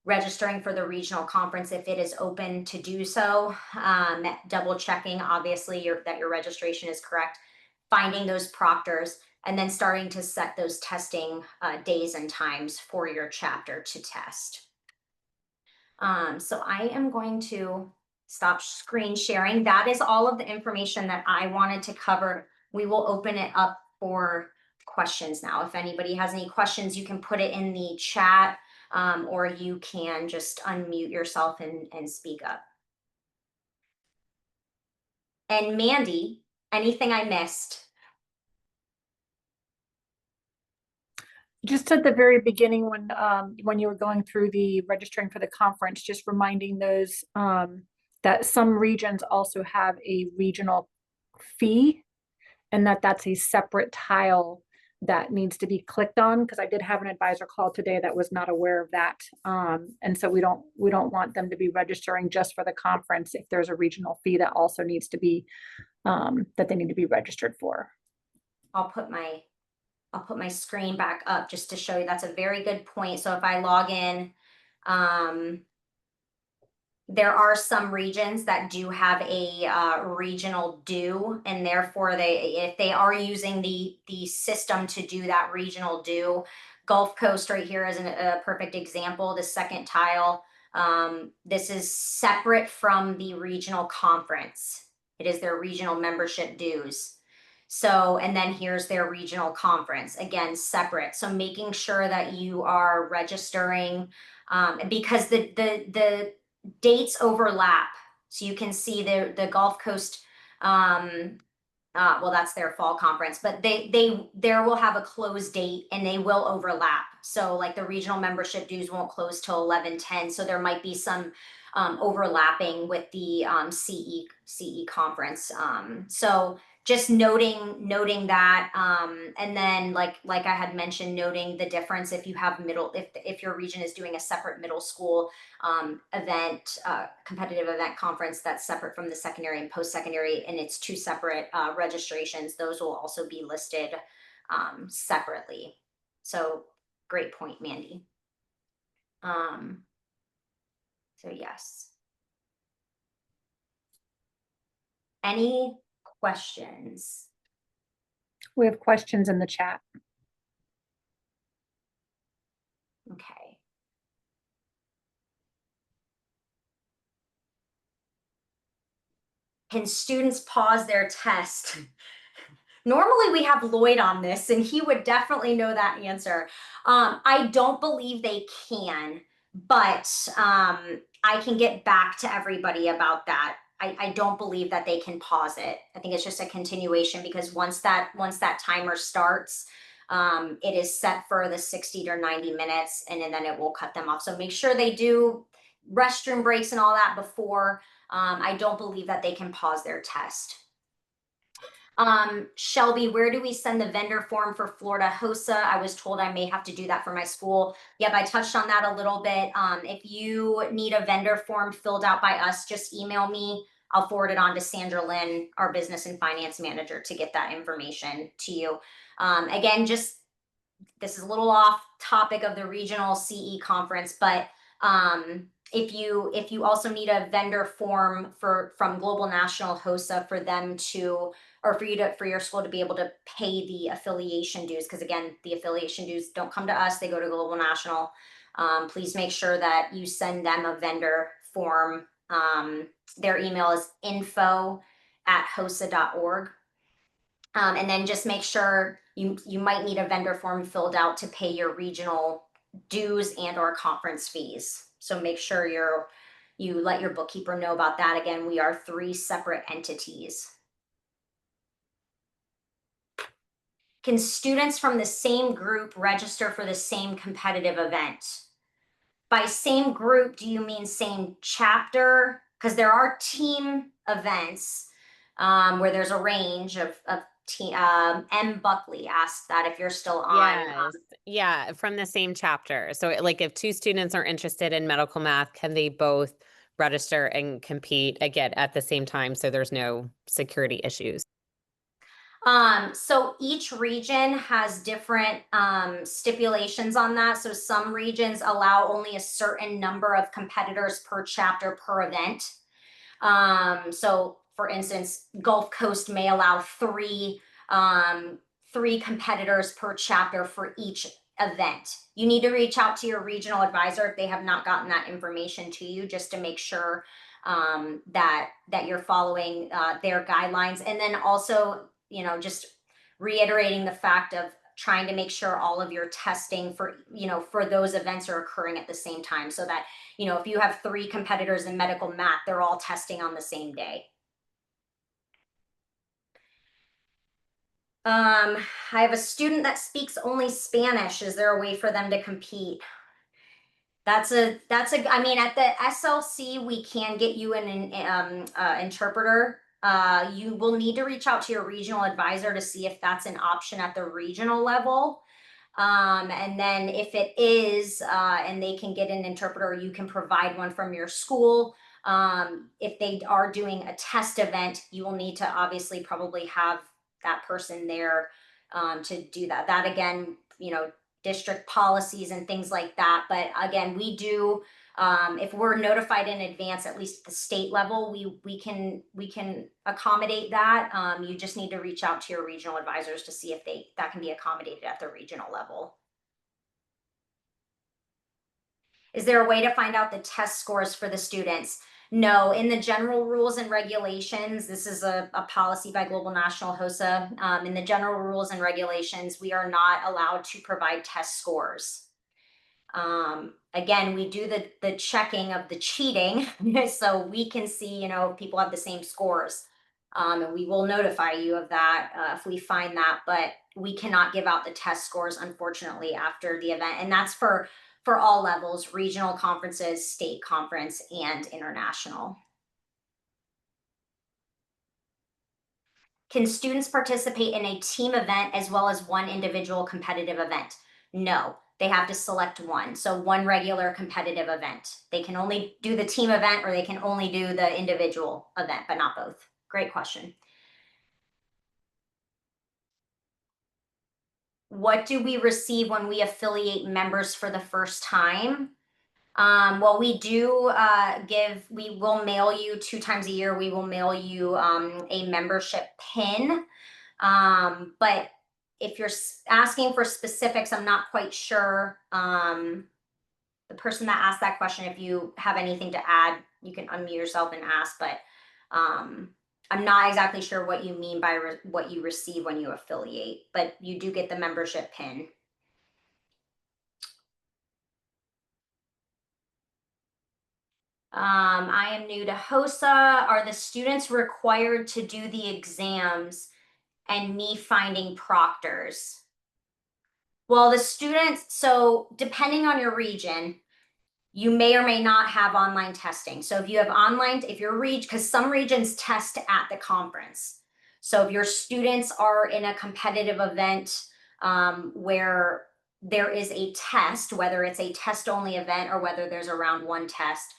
Registering for the regional conference if it is open to do so. Double checking, obviously, that your registration is correct. Finding those proctors, and then starting to set those testing days and times for your chapter to test. So I am going to stop screen sharing. That is all of the information that I wanted to cover. We will open it up for questions now. If anybody has any questions, you can put it in the chat, or you can just unmute yourself and speak up. And Mandy, anything I missed? Just at the very beginning, when you were going through the registering for the conference, just reminding those that some regions also have a regional fee, and that's a separate tile that needs to be clicked on, because I did have an advisor call today that was not aware of that. And so we don't want them to be registering just for the conference if there's a regional fee that also needs to be that they need to be registered for. I'll put my screen back up just to show you. That's a very good point. So if I log in, there are some regions that do have a regional due, and therefore if they are using the system to do that regional due. Gulf Coast right here is a perfect example. The second tile, this is separate from the regional conference. It is their regional membership dues. So, and then here's their regional conference, again, separate. So making sure that you are registering, because the dates overlap. So you can see the Gulf Coast, well, that's their fall conference, but there will have a close date and they will overlap. So like the regional membership dues won't close till 11/10. So there might be some overlapping with the CE conference. So just noting that, and then like I had mentioned, noting the difference if you have if your region is doing a separate middle school event, competitive event conference that's separate from the secondary and post-secondary, and it's two separate registrations, those will also be listed separately. So great point, Mandy. So yes. Any questions? We have questions in the chat. Okay. Can students pause their test? Normally we have Lloyd on this and he would definitely know that answer. I don't believe they can, but I can get back to everybody about that. I don't believe that they can pause it. I think it's just a continuation, because once that timer starts, it is set for the 60 to 90 minutes and then it will cut them off. So make sure they do restroom breaks and all that before. I don't believe that they can pause their test. Shelby, where do we send the vendor form for Florida HOSA? I was told I may have to do that for my school. Yep, I touched on that a little bit. If you need a vendor form filled out by us, just email me. I'll forward it on to Sandra Lynn, our business and finance manager, to get that information to you. Again, just this is a little off topic of the regional CE conference, but if you also need a vendor form from Global National HOSA for them to, or for your school to be able to pay the affiliation dues, because again, the affiliation dues don't come to us, they go to Global National. Please make sure that you send them a vendor form. Their email is info@hosa.org. And then just make sure you might need a vendor form filled out to pay your regional dues and or conference fees. So make sure you let your bookkeeper know about that. Again, we are 3 separate entities. Can students from the same group register for the same competitive event? By same group, do you mean same chapter? Because there are team events where there's a range of team. M. Buckley asked that if you're still on. Yes. Yeah, from the same chapter. So like if 2 students are interested in medical math, can they both register and compete again at the same time so there's no security issues? So each region has different stipulations on that. So some regions allow only a certain number of competitors per chapter per event. So for instance, Gulf Coast may allow 3 competitors per chapter for each event. You need to reach out to your regional advisor if they have not gotten that information to you, just to make sure that you're following their guidelines. And then also, just reiterating the fact of trying to make sure all of your testing for those events are occurring at the same time, so that if you have 3 competitors in medical math, they're all testing on the same day. I have a student that speaks only Spanish. Is there a way for them to compete? That's a I mean, at the SLC we can get you an interpreter. You will need to reach out to your regional advisor to see if that's an option at the regional level. And then if it is, and they can get an interpreter, you can provide one from your school. If they are doing a test event, you will need to obviously probably have that person there to do that. That again, district policies and things like that. But again, we do, if we're notified in advance, at least at the state level, we can accommodate that. You just need to reach out to your regional advisors to see if that can be accommodated at the regional level. Is there a way to find out the test scores for the students? No, in the general rules and regulations, this is a policy by Global National HOSA. In the general rules and regulations, we are not allowed to provide test scores. Again, we do the checking of the cheating, so we can see, if people have the same scores. And we will notify you of that if we find that, but we cannot give out the test scores, unfortunately, after the event. And that's for all levels, regional conferences, state conference, and international. Can students participate in a team event as well as one individual competitive event? No, they have to select one. So one regular competitive event. They can only do the team event or they can only do the individual event, but not both. Great question. What do we receive when we affiliate members for the first time? Well, we do we will mail you 2 times a year. We will mail you a membership pin. But if you're asking for specifics, I'm not quite sure. The person that asked that question, if you have anything to add, you can unmute yourself and ask, but I'm not exactly sure what you mean by what you receive when you affiliate, but you do get the membership pin. I am new to HOSA. Are the students required to do the exams and me finding proctors? Well, the students, so depending on your region, you may or may not have online testing. So if you have online, if your region, because some regions test at the conference. So if your students are in a competitive event where there is a test, whether it's a test only event or whether there's a round 1 test,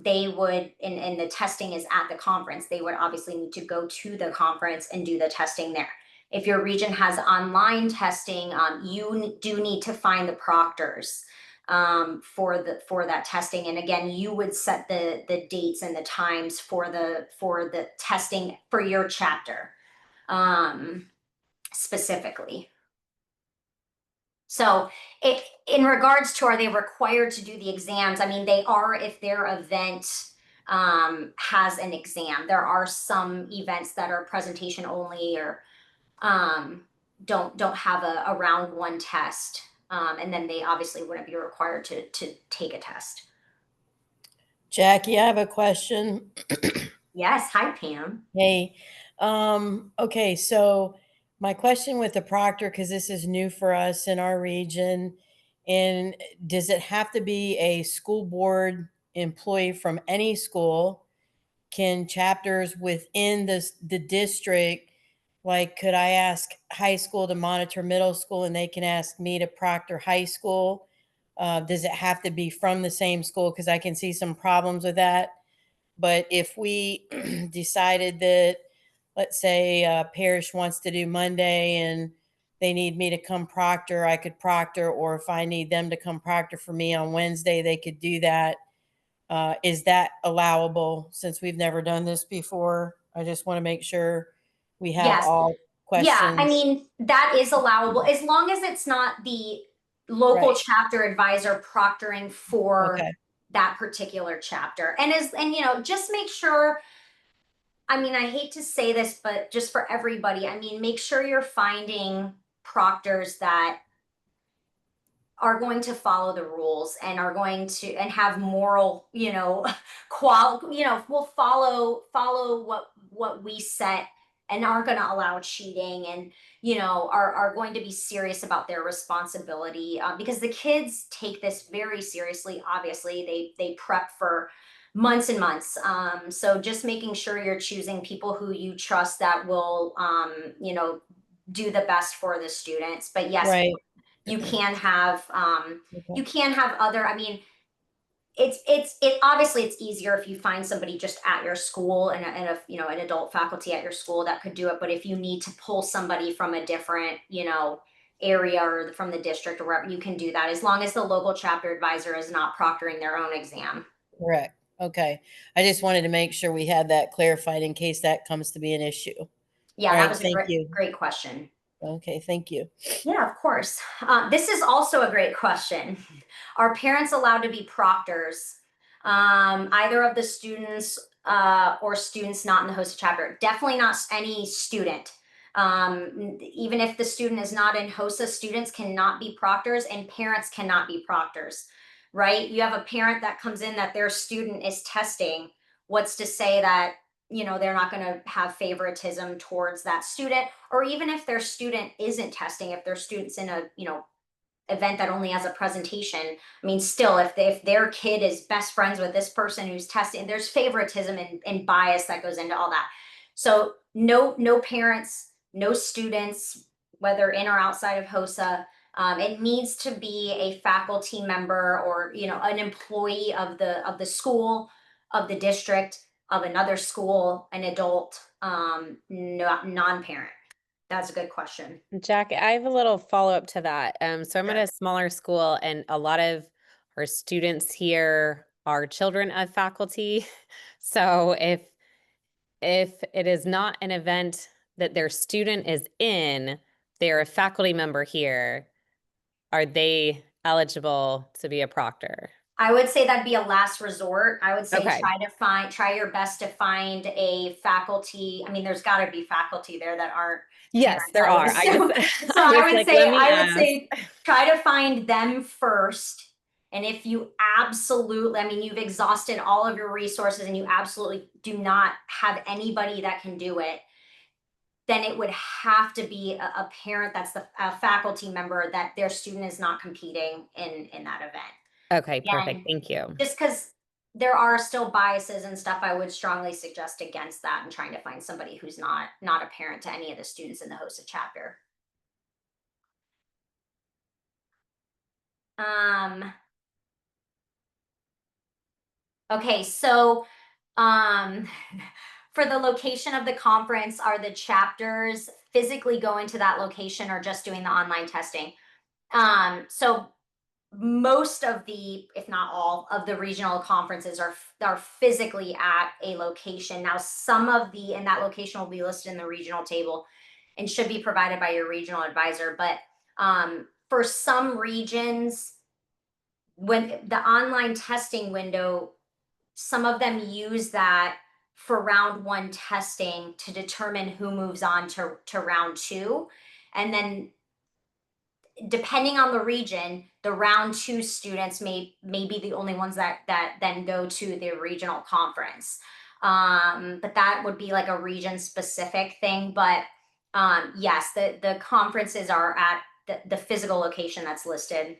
they would, and the testing is at the conference, they would obviously need to go to the conference and do the testing there. If your region has online testing, you do need to find the proctors for that testing. And again, you would set the dates and the times for the testing for your chapter specifically. So in regards to, are they required to do the exams? I mean, they are if their event has an exam. There are some events that are presentation only or don't have a round 1 test. And then they obviously wouldn't be required to take a test. Jackie, I have a question. Yes. Hi, Pam. Hey, okay, so my question with the proctor, because this is new for us in our region, and does it have to be a school board employee from any school? Can chapters within the district, like, could I ask high school to monitor middle school and they can ask me to proctor high school? Does it have to be from the same school? Because I can see some problems with that. But if we decided that, let's say, parish wants to do Monday and they need me to come proctor, I could proctor, or if I need them to come proctor for me on Wednesday, they could do that. Is that allowable since we've never done this before? I just want to make sure we have Yes. all questions. Yeah, I mean, that is allowable as long as it's not the local Right. chapter advisor proctoring for Okay. that particular chapter. And just make sure, I mean, I hate to say this, but just for everybody, I mean, make sure you're finding proctors that are going to follow the rules and are going to and have moral, will follow what we set and aren't going to allow cheating and are going to be serious about their responsibility because the kids take this very seriously. Obviously they prep for months and months, so just making sure you're choosing people who you trust that will do the best for the students. But yes, Right. you can have Okay. other, I mean, obviously it's easier if you find somebody just at your school and an adult faculty at your school that could do it. But if you need to pull somebody from a different, area or from the district or wherever, you can do that as long as the local chapter advisor is not proctoring their own exam. Correct. Okay. I just wanted to make sure we had that clarified in case that comes to be an issue. Yeah, All that right, was a thank you. great question. Okay, thank you. Yeah, of course. This is also a great question. Are parents allowed to be proctors? either of the students or students not in the HOSA chapter. Definitely not any student. Even if the student is not in HOSA, students cannot be proctors and parents cannot be proctors, right? You have a parent that comes in that their student is testing. What's to say that, you know, they're not going to have favoritism towards that student? Or even if their student isn't testing, if their student's in a, you know, event that only has a presentation, I mean, still, if their kid is best friends with this person who's testing, there's favoritism and bias that goes into all that. So no parents, no students, whether in or outside of HOSA. It needs to be a faculty member or, you know, an employee of the school, of the district, of another school, an adult, non-parent. That's a good question. Jacque, I have a little follow-up to that. So I'm at Sure. a smaller school, and a lot of our students here are children of faculty. So if it is not an event that their student is in, they're a faculty member here, are they eligible to be a proctor? I would say that'd be a last resort. I would say Okay. try your best to find a faculty. I mean, there's got to be faculty there that aren't Yes, parents, there I would are. assume. So I I was would like, say let me ask. try to find them first. And if you absolutely, I mean, you've exhausted all of your resources and you absolutely do not have anybody that can do it, then it would have to be a parent that's a faculty member that their student is not competing in that event. Okay, Again, perfect. Thank you. just because there are still biases and stuff, I would strongly suggest against that and trying to find somebody who's not a parent to any of the students in the HOSA chapter. Okay, so for the location of the conference, are the chapters physically going to that location or just doing the online testing? So most of the, if not all of the regional conferences are physically at a location. Now, some of in that location will be listed in the regional table and should be provided by your regional advisor. But for some regions, when the online testing window, some of them use that for round 1 testing to determine who moves on to round 2. And then depending on the region, the round 2 students may be the only ones that then go to the regional conference. But that would be like a region specific thing. But yes, the conferences are at the physical location that's listed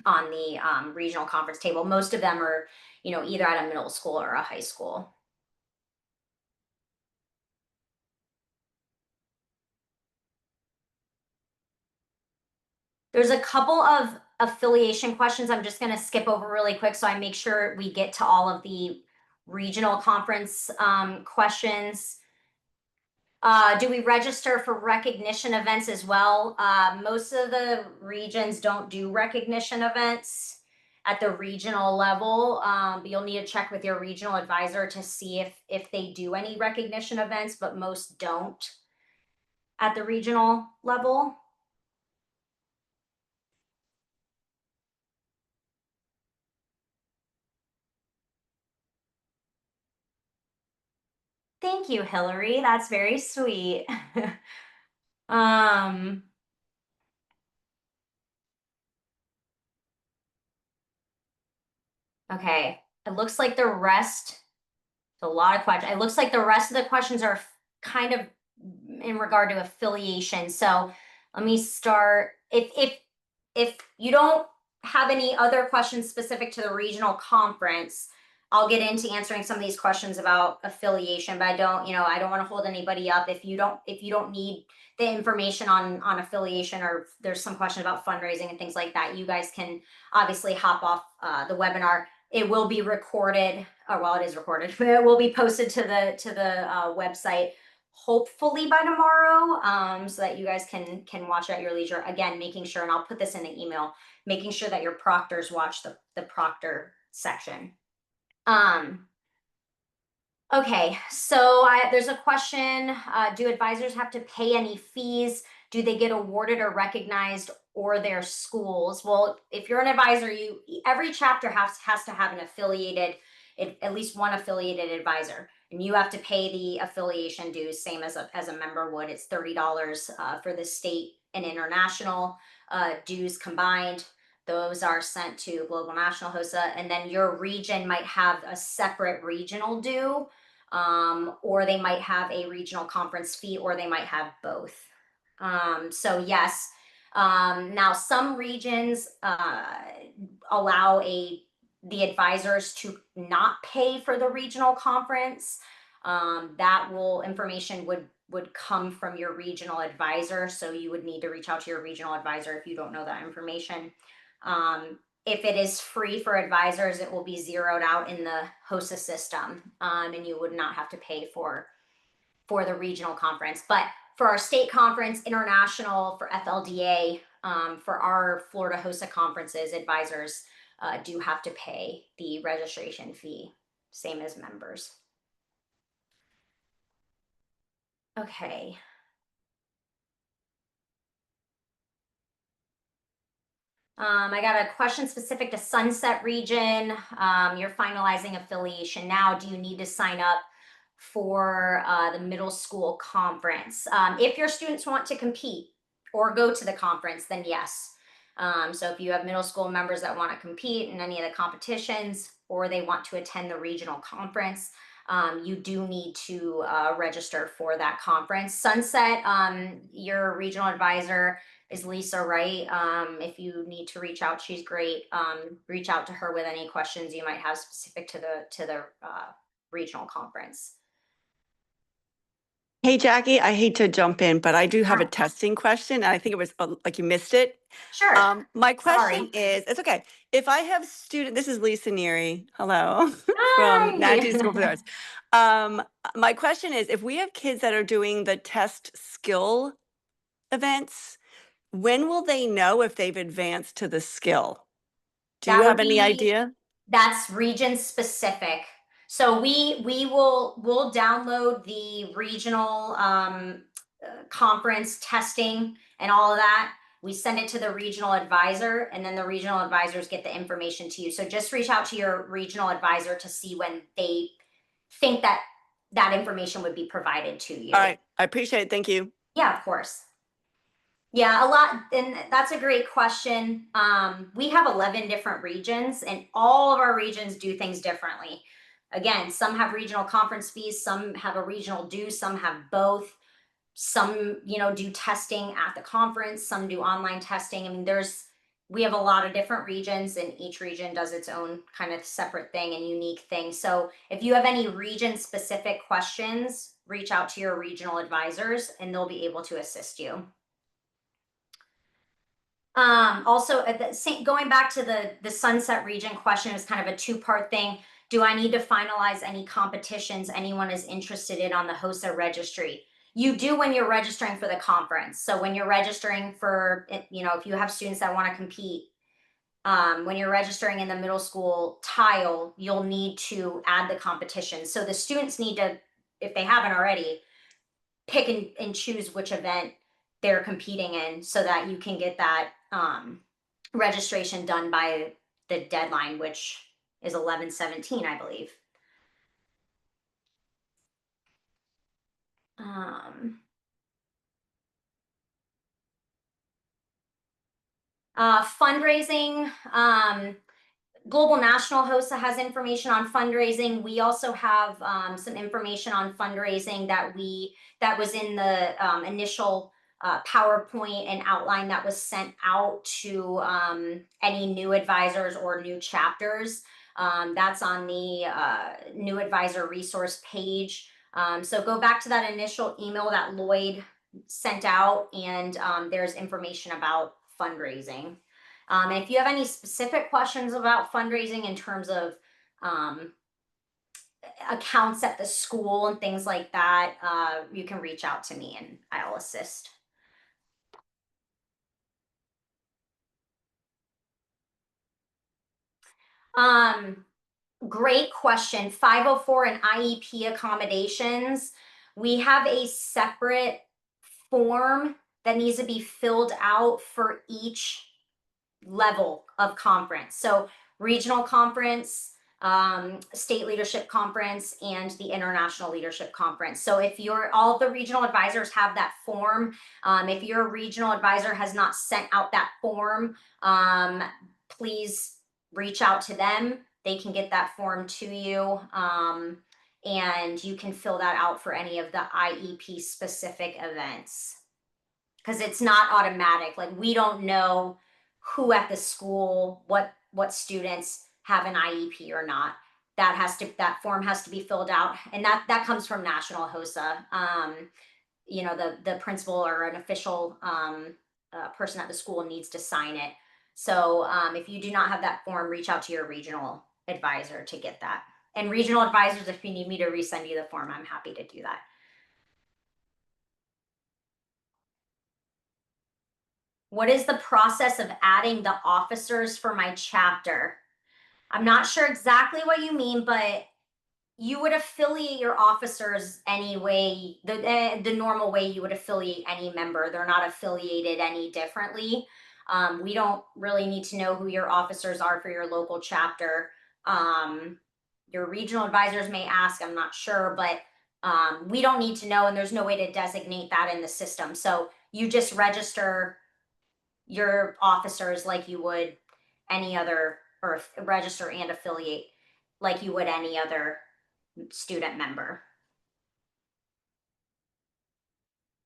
on the regional conference table. Most of them are, you know, either at a middle school or a high school. There's a couple of affiliation questions I'm just going to skip over really quick so I make sure we get to all of the regional conference questions. Do we register for recognition events as well? Most of the regions don't do recognition events at the regional level. But you'll need to check with your regional advisor to see if they do any recognition events, but most don't at the regional level. Thank you, Hillary. That's very sweet. Okay. It looks like the rest, a lot of questions. It looks like the rest of the questions are kind of in regard to affiliation. So let me start. If you don't have any other questions specific to the regional conference, I'll get into answering some of these questions about affiliation, but I don't want to hold anybody up. If you don't need the information on affiliation, or there's some question about fundraising and things like that, you guys can obviously hop off the webinar. It will be recorded, or well, it is recorded, but it will be posted to the website hopefully by tomorrow, so that you guys can watch at your leisure. Again, making sure, and I'll put this in the email, making sure that your proctors watch the proctor section. Okay, so there's a question, do advisors have to pay any fees? Do they get awarded or recognized, or their schools? Well, if you're an advisor, every chapter has to have an affiliated at least one affiliated advisor, and you have to pay the affiliation dues, same as a member would. It's $30 for the state and international dues combined. Those are sent to Global National HOSA, and then your region might have a separate regional due, or they might have a regional conference fee, or they might have both. So yes, now some regions allow the advisors to not pay for the regional conference. That information would come from your regional advisor, so you would need to reach out to your regional advisor if you don't know that information. If it is free for advisors, it will be zeroed out in the HOSA system, and you would not have to pay for the regional conference. But for our state conference, international, for FLDA, for our Florida HOSA conferences, advisors do have to pay the registration fee, same as members. Okay. I got a question specific to Sunset Region. You're finalizing affiliation now. Do you need to sign up for the middle school conference? If your students want to compete or go to the conference, then yes. So if you have middle school members that want to compete in any of the competitions, or they want to attend the regional conference, you do need to register for that conference. Sunset, your regional advisor is Lisa Wright. If you need to reach out, she's great. Reach out to her with any questions you might have specific to the regional conference. Hey, Jackie, I hate to jump in, but I do have a testing question. And I think it was like you missed it. Sure. My question Sorry. is, it's okay. If I have this is Lisa Neary. Hello. Hi. From Natchez School for the Arts. My question is, if we have kids that are doing the test skill events, when will they know if they've advanced to the skill? Do you That would have any be- idea? That's region specific. So we'll download the regional conference testing and all of that. We send it to the regional advisor, and then the regional advisors get the information to you. So just reach out to your regional advisor to see when they think that information would be provided to you. All right. I appreciate it. Thank you. Yeah, of course. Yeah, a lot, and that's a great question. We have 11 different regions, and all of our regions do things differently. Again, some have regional conference fees, some have a regional due, some have both. Some, do testing at the conference, some do online testing. I mean, we have a lot of different regions, and each region does its own kind of separate thing and unique thing. So if you have any region specific questions, reach out to your regional advisors and they'll be able to assist you. Also, going back to the Sunset Region question, is kind of a two-part thing. Do I need to finalize any competitions anyone is interested in on the HOSA registry? You do when you're registering for the conference. So when you're registering for, if you have students that want to compete, when you're registering in the middle school tile, you'll need to add the competition. So the students need to, if they haven't already, pick and choose which event they're competing in, so that you can get that registration done by the deadline, which is 11/17, I believe. Fundraising. Global National HOSA has information on fundraising. We also have some information on fundraising that was in the initial PowerPoint and outline that was sent out to any new advisors or new chapters. That's on the new advisor resource page. So go back to that initial email that Lloyd sent out, and there's information about fundraising. And if you have any specific questions about fundraising in terms of accounts at the school and things like that, you can reach out to me and I'll assist. Great question. 504 and IEP accommodations. We have a separate form that needs to be filled out for each level of conference. So regional conference, State Leadership Conference and the International Leadership Conference. So if all of the regional advisors have that form, if your regional advisor has not sent out that form, please reach out to them. They can get that form to you. And you can fill that out for any of the IEP specific events. Because it's not automatic. Like, we don't know who at the school, what students have an IEP or not. That form has to be filled out, and that comes from National HOSA. You know, the principal or an official person at the school needs to sign it. So if you do not have that form, reach out to your regional advisor to get that. And regional advisors, if you need me to resend you the form, I'm happy to do that. What is the process of adding the officers for my chapter? I'm not sure exactly what you mean, but you would affiliate your officers anyway, the normal way you would affiliate any member. They're not affiliated any differently. We don't really need to know who your officers are for your local chapter. Your regional advisors may ask, I'm not sure, but we don't need to know, and there's no way to designate that in the system. So you just register your officers like you would any other, or register and affiliate like you would any other student member.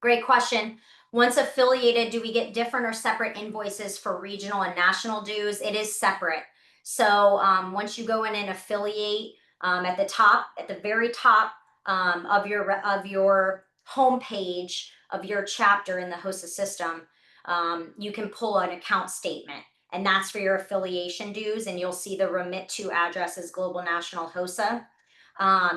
Great question. Once affiliated, do we get different or separate invoices for regional and national dues? It is separate. So once you go in and affiliate, at the very top of your homepage of your chapter in the HOSA system, you can pull an account statement, and that's for your affiliation dues, and you'll see the remit to address is Global National HOSA.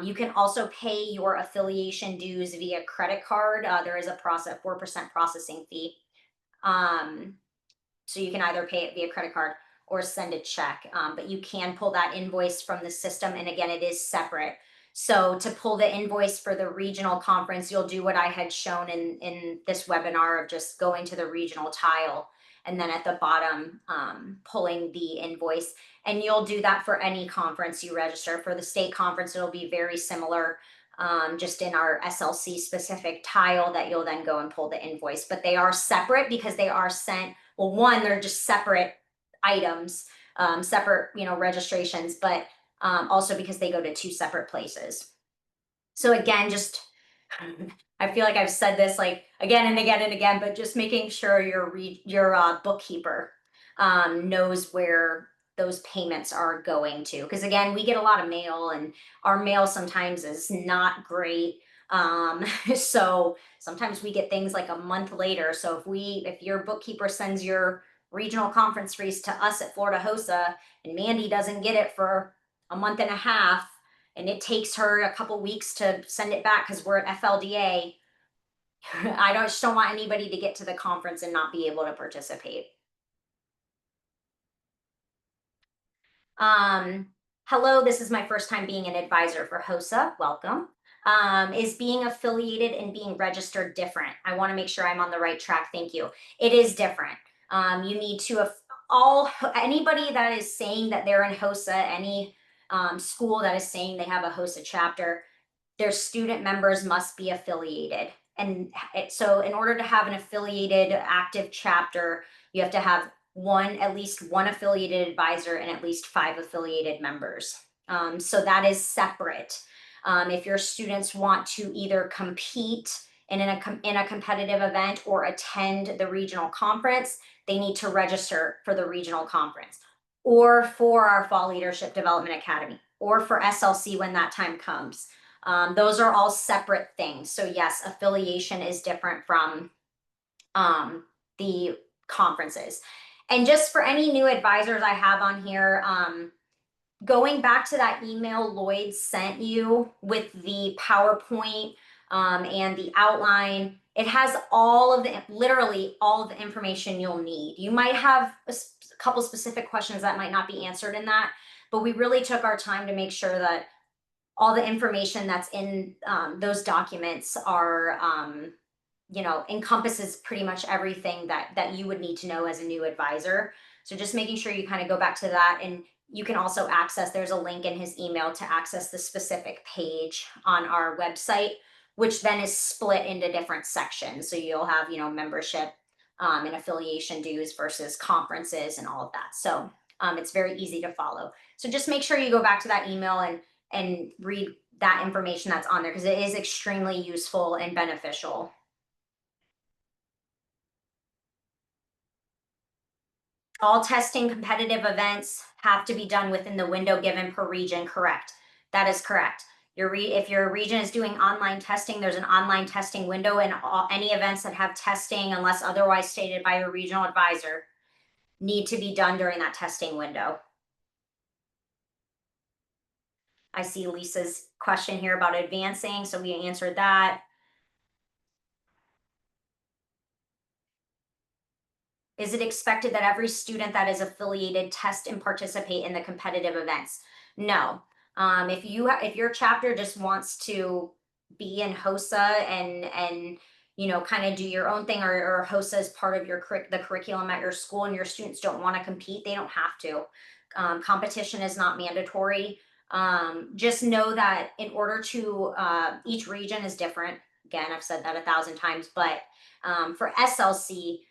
You can also pay your affiliation dues via credit card. There is a 4% processing fee. So you can either pay it via credit card or send a check, but you can pull that invoice from the system. And again, it is separate. So to pull the invoice for the regional conference, you'll do what I had shown in this webinar of just going to the regional tile, and then at the bottom, pulling the invoice. And you'll do that for any conference you register. For the state conference, it'll be very similar, just in our SLC specific tile that you'll then go and pull the invoice. But they are separate because they are sent, well, one, they're just separate items, separate, registrations, but also because they go to two separate places. So again, just I feel like I've said this like again and again and again, but just making sure your bookkeeper knows where those payments are going to. Because again, we get a lot of mail, and our mail sometimes is not great. So sometimes we get things like a month later. So if your bookkeeper sends your regional conference fees to us at Florida HOSA, and Mandy doesn't get it for a month and a half, and it takes her a couple weeks to send it back because we're at FLDA, I just don't want anybody to get to the conference and not be able to participate. Hello, this is my first time being an advisor for HOSA. Welcome. Is being affiliated and being registered different? I want to make sure I'm on the right track. Thank you. It is different. You need to anybody that is saying that they're in HOSA, any school that is saying they have a HOSA chapter, their student members must be affiliated. And so in order to have an affiliated active chapter, you have to have at least one affiliated advisor and at least 5 affiliated members. So that is separate. If your students want to either compete in a competitive event or attend the regional conference, they need to register for the regional conference, or for our Fall Leadership Development Academy, or for SLC when that time comes. Those are all separate things. So yes, affiliation is different from the conferences. And just for any new advisors I have on here, going back to that email Lloyd sent you with the PowerPoint and the outline, it has literally all of the information you'll need. You might have a couple specific questions that might not be answered in that, but we really took our time to make sure that all the information that's in those documents are, encompasses pretty much everything that you would need to know as a new advisor. So just making sure you kind of go back to that. And you can also access, there's a link in his email to access the specific page on our website, which then is split into different sections. So you'll have, membership and affiliation dues versus conferences and all of that. So it's very easy to follow. So just make sure you go back to that email and read that information that's on there, because it is extremely useful and beneficial. All testing competitive events have to be done within the window given per region, correct? That is correct. If your region is doing online testing, there's an online testing window, and any events that have testing, unless otherwise stated by your regional advisor, need to be done during that testing window. I see Lisa's question here about advancing, so we answered that. Is it expected that every student that is affiliated test and participate in the competitive events? No. If your chapter just wants to be in HOSA and kind of do your own thing, or HOSA is part of the curriculum at your school, and your students don't want to compete, they don't have to. Competition is not mandatory. Just know that in order to, each region is different. Again, I've said that 1,000 times, but for SLC,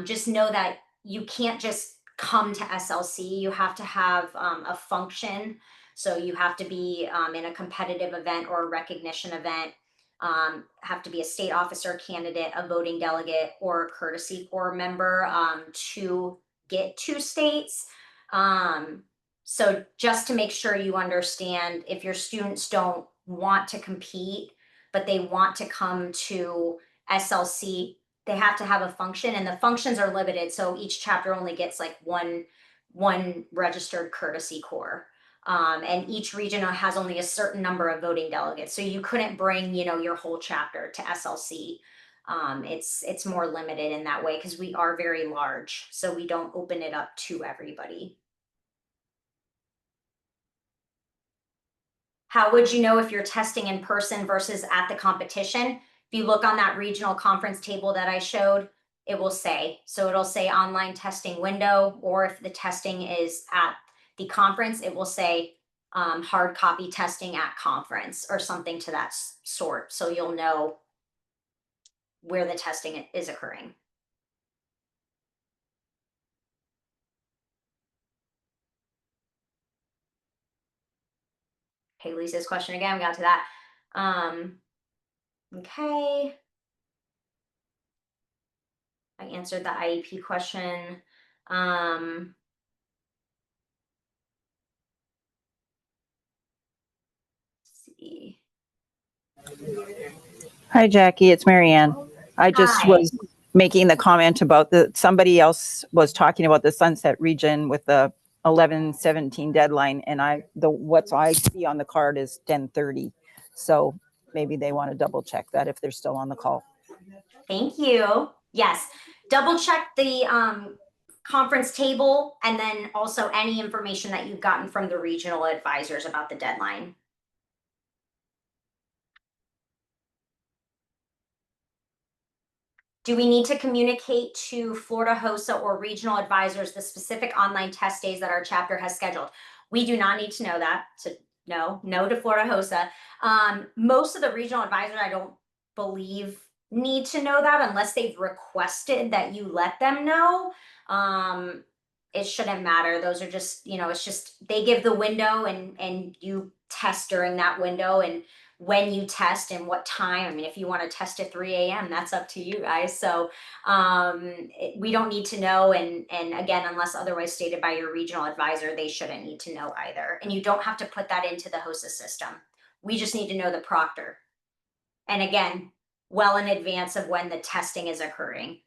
just know that you can't just come to SLC. You have to have a function. So you have to be in a competitive event or a recognition event, have to be a state officer candidate, a voting delegate, or a courtesy corps member to get to states. So just to make sure you understand, if your students don't want to compete, but they want to come to SLC, they have to have a function, and the functions are limited. So each chapter only gets like one registered courtesy corps. And each region has only a certain number of voting delegates. So you couldn't bring, your whole chapter to SLC. It's more limited in that way because we are very large. So we don't open it up to everybody. How would you know if you're testing in person versus at the competition? If you look on that regional conference table that I showed, it will say. So it'll say online testing window, or if the testing is at the conference, it will say hard copy testing at conference or something to that sort. So you'll know where the testing is occurring. Okay, Lisa's question again, we got to that. Okay. I answered the IEP question. Let's see. Hi, Jackie. It's Marianne. I just Hi. was making the comment about somebody else was talking about the Sunset region with the 11/17 deadline, and what I see on the card is 10:30. So maybe they want to double check that if they're still on the call. Thank you. Yes, double check the conference table, and then also any information that you've gotten from the regional advisors about the deadline. Do we need to communicate to Florida HOSA or regional advisors the specific online test days that our chapter has scheduled? We do not need to know that. So no to Florida HOSA. Most of the regional advisors, I don't believe, need to know that unless they've requested that you let them know. It shouldn't matter. Those are just, it's just they give the window, and you test during that window, and when you test and what time. I mean, if you want to test at 3 a.m., that's up to you guys. So we don't need to know. And again, unless otherwise stated by your regional advisor, they shouldn't need to know either. And you don't have to put that into the HOSA system. We just need to know the proctor. And again, well in advance of when the testing is occurring.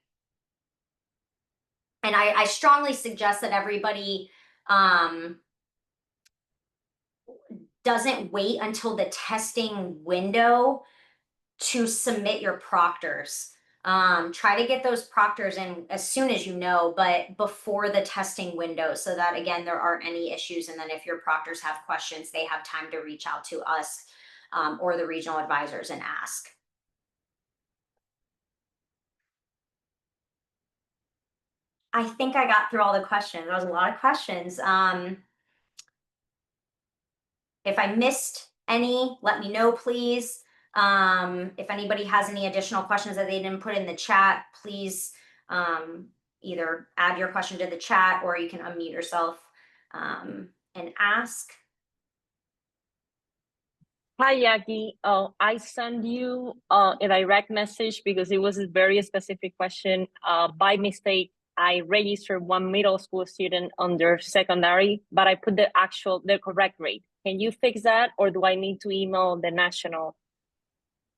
And I strongly suggest that everybody doesn't wait until the testing window to submit your proctors. Try to get those proctors in as soon as but before the testing window, so that again, there aren't any issues. And then if your proctors have questions, they have time to reach out to us or the regional advisors and ask. I think I got through all the questions. There was a lot of questions. If I missed any, let me know, please. If anybody has any additional questions that they didn't put in the chat, please either add your question to the chat or you can unmute yourself and ask. Hi, Jackie. I sent you a direct message because it was a very specific question. By mistake, I registered one middle school student under secondary, but I put the correct grade. Can you fix that, or do I need to email the national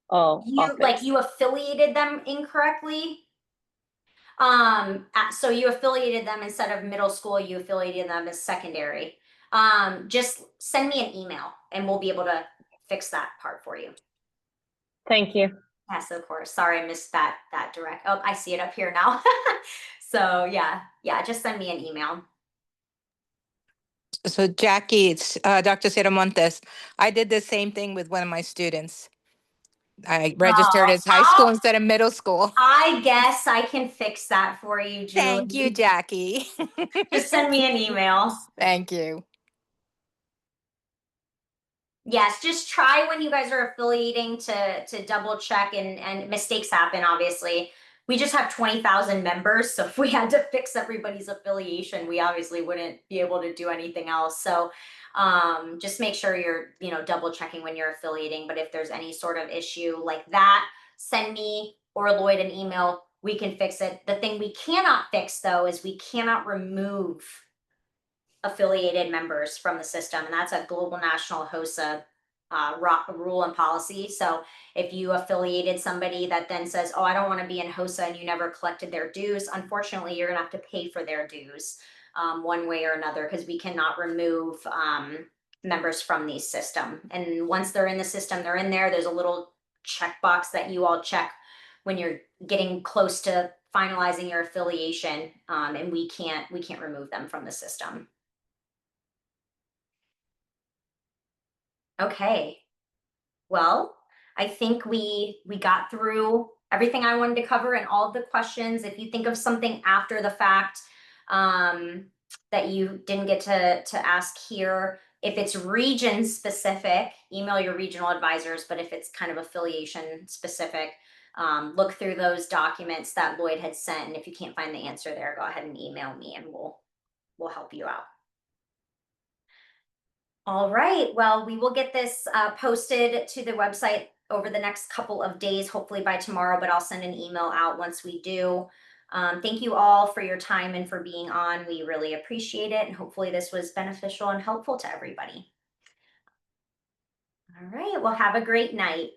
office? You affiliated them incorrectly. So you affiliated them instead of middle school, you affiliated them as secondary. Just send me an email and we'll be able to fix that part for you. Thank you. Yes, of course. Sorry, I missed that direct. Oh, I see it up here now. So yeah, just send me an email. So Jackie, it's Dr. Montes. I did the same thing with one of my students. I registered as high school instead of middle school. I guess I can fix that for you, Julie. Thank you, Jackie. Just send me an email. Thank you. Yes, just try when you guys are affiliating to double check, and mistakes happen, obviously. We just have 20,000 members, so if we had to fix everybody's affiliation, we obviously wouldn't be able to do anything else. So just make sure you're, double checking when you're affiliating. But if there's any sort of issue like that, send me or Lloyd an email. We can fix it. The thing we cannot fix, though, is we cannot remove affiliated members from the system, and that's a global national HOSA rule and policy. So if you affiliated somebody that then says, oh, I don't want to be in HOSA, and you never collected their dues, unfortunately, you're gonna have to pay for their dues one way or another, because we cannot remove members from the system. And once they're in the system, they're in there. There's a little checkbox that you all check when you're getting close to finalizing your affiliation, and we can't remove them from the system. Okay, well, I think we got through everything I wanted to cover and all of the questions. If you think of something after the fact that you didn't get to ask here, if it's region specific, email your regional advisors. But if it's kind of affiliation specific, look through those documents that Lloyd had sent. And if you can't find the answer there, go ahead and email me and we'll help you out. All right, well, we will get this posted to the website over the next couple of days, hopefully by tomorrow, but I'll send an email out once we do. Thank you all for your time and for being on. We really appreciate it, and hopefully this was beneficial and helpful to everybody. All right, well, have a great night.